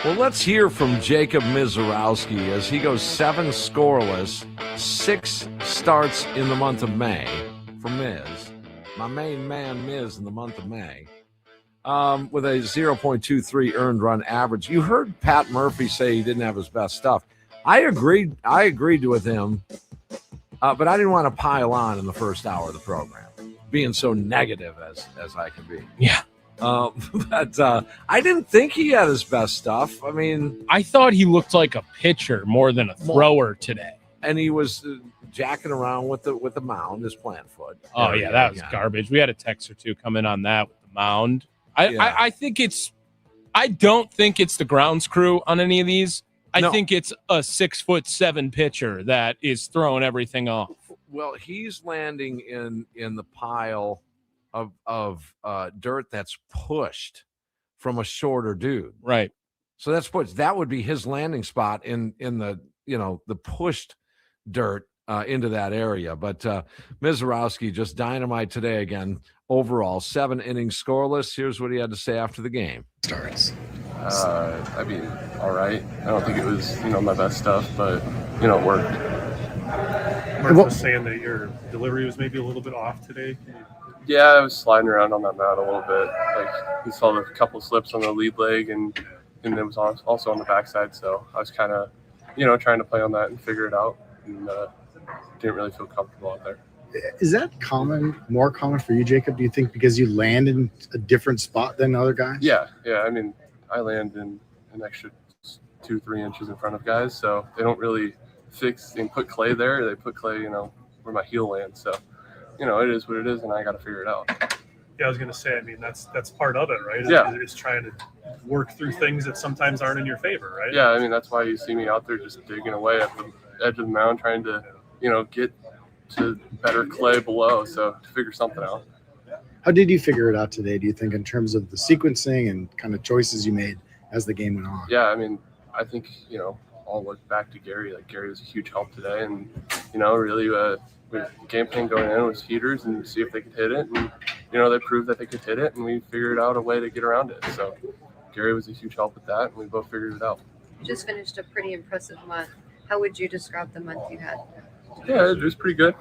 Well, let's hear from Jacob Mizorowski as he goes 7 scoreless, 6 starts in the month of May for Miz. My main man, Miz, in the month of May, with a 0.23 earned run average. You heard Pat Murphy say he didn't have his best stuff. I agreed with him, but I didn't want to pile on in the first hour of the program, being so negative as I can be. Yeah. But I didn't think he had his best stuff. I mean, I thought he looked like a pitcher more than a thrower today. And he was jacking around with the mound, his plant foot. Oh, yeah, that was garbage. We had a text or two come in on that with the mound. I think I don't think it's the grounds crew on any of these. I think it's a 6'7" pitcher that is throwing everything off. Well, he's landing in the pile of dirt that's pushed from a shorter dude. Right. So that would be his landing spot in the the pushed dirt into that area. But Mizorowski just dynamite today again. Overall, 7 innings scoreless. Here's what he had to say after the game. Starts. I mean, all right. I don't think it was my best stuff, but it worked. Mark was saying that your delivery was maybe a little bit off today. Yeah, I was sliding around on that mound a little bit. Like, we saw a couple slips on the lead leg, and it was also on the backside. So I was kind of, trying to play on that and figure it out, and didn't really feel comfortable out there. Is that more common for you, Jacob, do you think, because you land in a different spot than other guys? Yeah. I mean, I land in an extra 2-3 inches in front of guys, so they don't really fix and put clay there. They put clay, where my heel lands. So, it is what it is, and I got to figure it out. Yeah, I was going to say, I mean, that's part of it, right? Yeah. It's trying to work through things that sometimes aren't in your favor, right? Yeah, I mean, that's why you see me out there just digging away at the edge of the mound, trying to, get to better clay below, so to figure something out. How did you figure it out today, do you think, in terms of the sequencing and kind of choices you made as the game went on? Yeah, I mean, I think, I'll look back to Gary. Like, Gary was a huge help today, and, really the game plan going in was heaters and see if they could hit it, and, they proved that they could hit it, and we figured out a way to get around it. So Gary was a huge help with that, and we both figured it out. You just finished a pretty impressive month. How would you describe the month you had? Yeah, it was pretty good.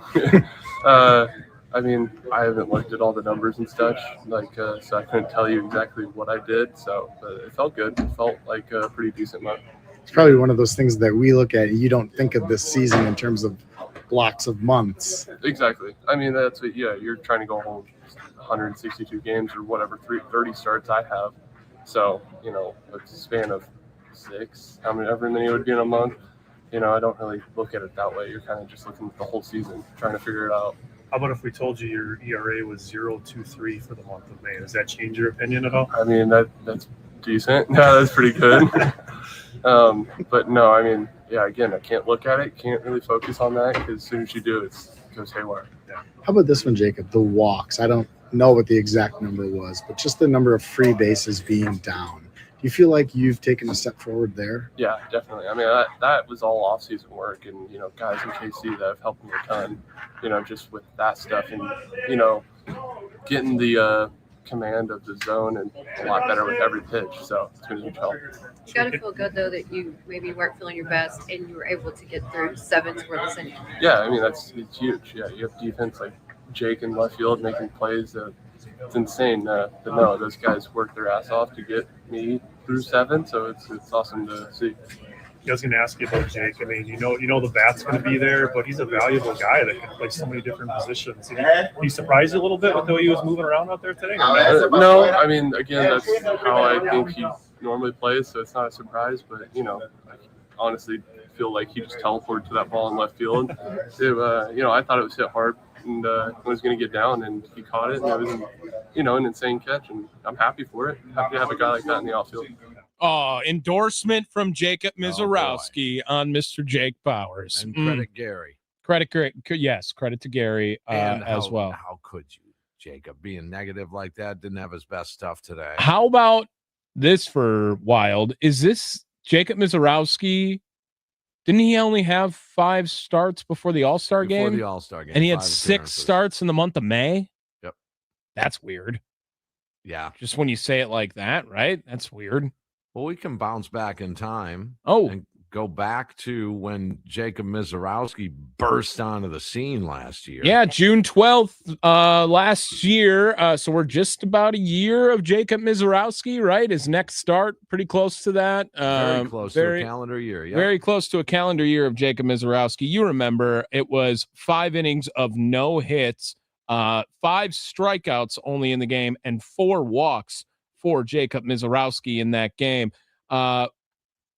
I mean, I haven't looked at all the numbers and such, so I couldn't tell you exactly what I did. So, but it felt good. It felt like a pretty decent month. It's probably one of those things that we look at. You don't think of this season in terms of blocks of months. Exactly. I mean, that's what. Yeah, you're trying to go home 162 games or whatever, 30 starts I have. So, it's a span of 6, however many it would be in a month. I don't really look at it that way. You're kind of just looking at the whole season, trying to figure it out. How about if we told you your ERA was 0.23 for the month of May? Does that change your opinion at all? I mean, that's decent. Yeah, that's pretty good. But no, I mean, yeah, again, I can't look at it. Can't really focus on that because as soon as you do, it goes haywire. Yeah. How about this one, Jacob? The walks. I don't know what the exact number was, but just the number of free bases being down. Do you feel like you've taken a step forward there? Yeah, definitely. I mean, that was all off-season work, and guys in KC that have helped me a ton. Just with that stuff, and getting the command of the zone and a lot better with every pitch. So it's been a huge help. You got to feel good though that you maybe weren't feeling your best, and you were able to get through 7 scoreless innings. Yeah, I mean it's huge. Yeah, you have defense like Jake in left field making plays. It's insane to know those guys work their ass off to get me through 7. So it's awesome to see. I was going to ask you about Jake. I mean, you know the bat's going to be there, but he's a valuable guy that can play so many different positions. He surprised you a little bit with the way he was moving around out there today? No, I mean, again, that's how I think he normally plays, so it's not a surprise. But I honestly feel like he just teleported to that ball in left field. I thought it was hit hard and was going to get down, and he caught it, and it was an insane catch, and I'm happy for it. Happy to have a guy like that in the outfield. Endorsement from Jacob Mizorowski on Mr. Jake Bowers. And credit Gary. Yes, credit to Gary as well. How could you, Jacob, being negative like that? Didn't have his best stuff today. How about this for Wild? Is this Jacob Mizorowski? Didn't he only have 5 starts before the All-Star game? Before the All-Star game. And he had 6 starts in the month of May? Yep. That's weird. Yeah. Just when you say it like that, right? That's weird. Well, we can bounce back in time. Oh. And go back to when Jacob Mizorowski burst onto the scene last year. Yeah, June 12th last year. So we're just about a year of Jacob Mizorowski, right? His next start, pretty close to that. Very close to a calendar year. Yep. Very close to a calendar year of Jacob Mizorowski. You remember it was 5 innings of no hits, 5 strikeouts only in the game, and 4 walks for Jacob Mizorowski in that game.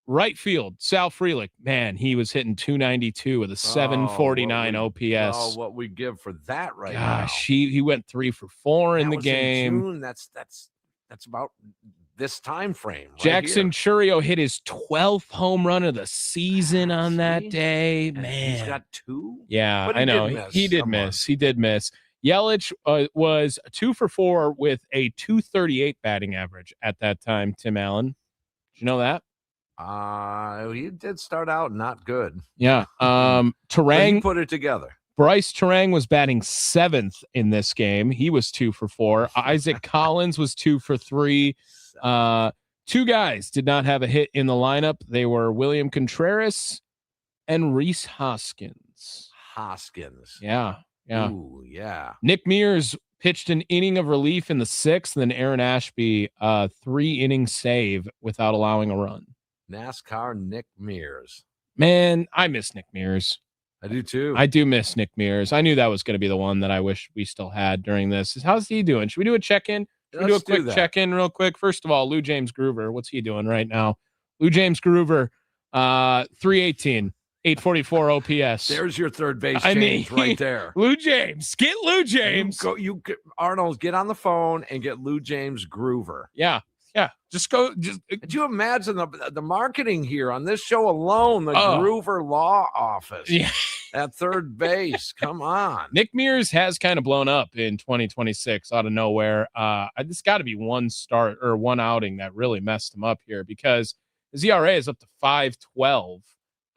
Right field, Sal Frelick, man, he was hitting 292 with a 749 OPS. Oh, what we give for that right now. Gosh, he went 3 for 4 in the game. In June. That's about this time frame. Right Jackson here. Churio hit his 12th home run of the season on that day. Man, he's got 2. Yeah, but I know he did miss. He did miss. Yelich was 2 for 4 with a 238 batting average at that time. Tim Allen, did you know that? He did start out not good. Yeah. Turang put it together. Bryce Turang was batting 7th in this game. He was 2 for 4. Isaac Collins was 2 for 3. 2 guys did not have a hit in the lineup. They were William Contreras and Rhys Hoskins. Yeah. Ooh, yeah. Nick Mears pitched an inning of relief in the 6th, and then Aaron Ashby 3-inning save without allowing a run. NASCAR Nick Mears. Man, I miss Nick Mears. I do too. I do miss Nick Mears. I knew that was going to be the one that I wish we still had during this. How's he doing? Should we do a check-in? Should we do a quick check-in real quick? First of all, Lou James Groover. What's he doing right now? Lou James Groover, 318, 844 OPS. There's your third base change right there. Lou James. Get Lou James. Arnold, get on the phone and get Lou James Groover. Yeah. Just go. Could you imagine the marketing here on this show alone? The Groover Law Office at third base. Come on. Nick Mears has kind of blown up in 2026 out of nowhere. It's got to be one start or one outing that really messed him up here, because his ERA is up to 5.12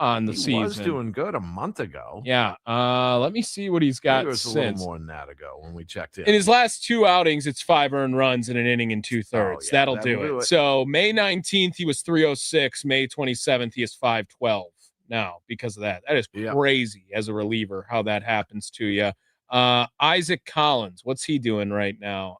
on the season. He was doing good a month ago. Yeah. Let me see what he's got since. It was a little more than that ago when we checked in. In his last 2 outings, it's 5 earned runs in an inning and 2/3. That'll do it. So May 19th, he was 306. May 27th, he is 5.12 now because of that. That is crazy as a reliever, how that happens to you. Isaac Collins, what's he doing right now?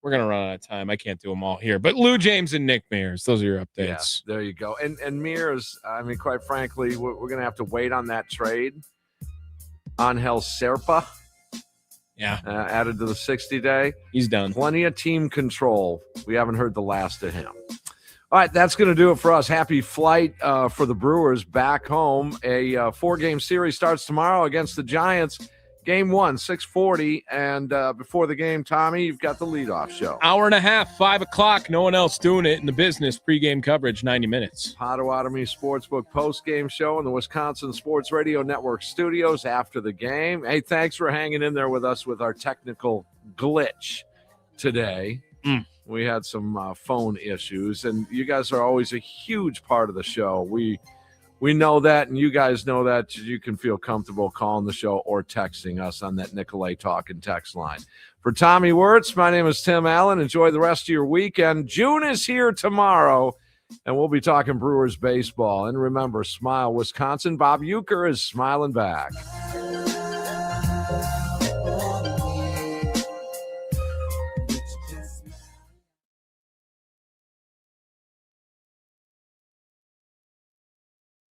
We're going to run out of time. I can't do them all here. But Lou James and Nick Mears, those are your updates. Yeah, there you go. And Mears, I mean, quite frankly, we're going to have to wait on that trade. Angel Serpa. Yeah. Added to the 60-day. He's done. Plenty of team control. We haven't heard the last of him. All right, that's going to do it for us. Happy flight for the Brewers back home. A 4-game series starts tomorrow against the Giants. Game 1, 6:40, and before the game, Tommy, you've got the leadoff show. Hour and a half, 5 o'clock. No one else doing it in the business. Pre-game coverage, 90 minutes. Potawatomi Sportsbook post-game show in the Wisconsin Sports Radio Network studios after the game. Hey, thanks for hanging in there with us with our technical glitch today. We had some phone issues, and you guys are always a huge part of the show. We know that, and you guys know that. You can feel comfortable calling the show or texting us on that Nicolay Talk and text line. For Tommy Wortz, my name is Tim Allen. Enjoy the rest of your weekend. June is here tomorrow, and we'll be talking Brewers baseball. And remember, smile, Wisconsin. Bob Uecker is smiling back.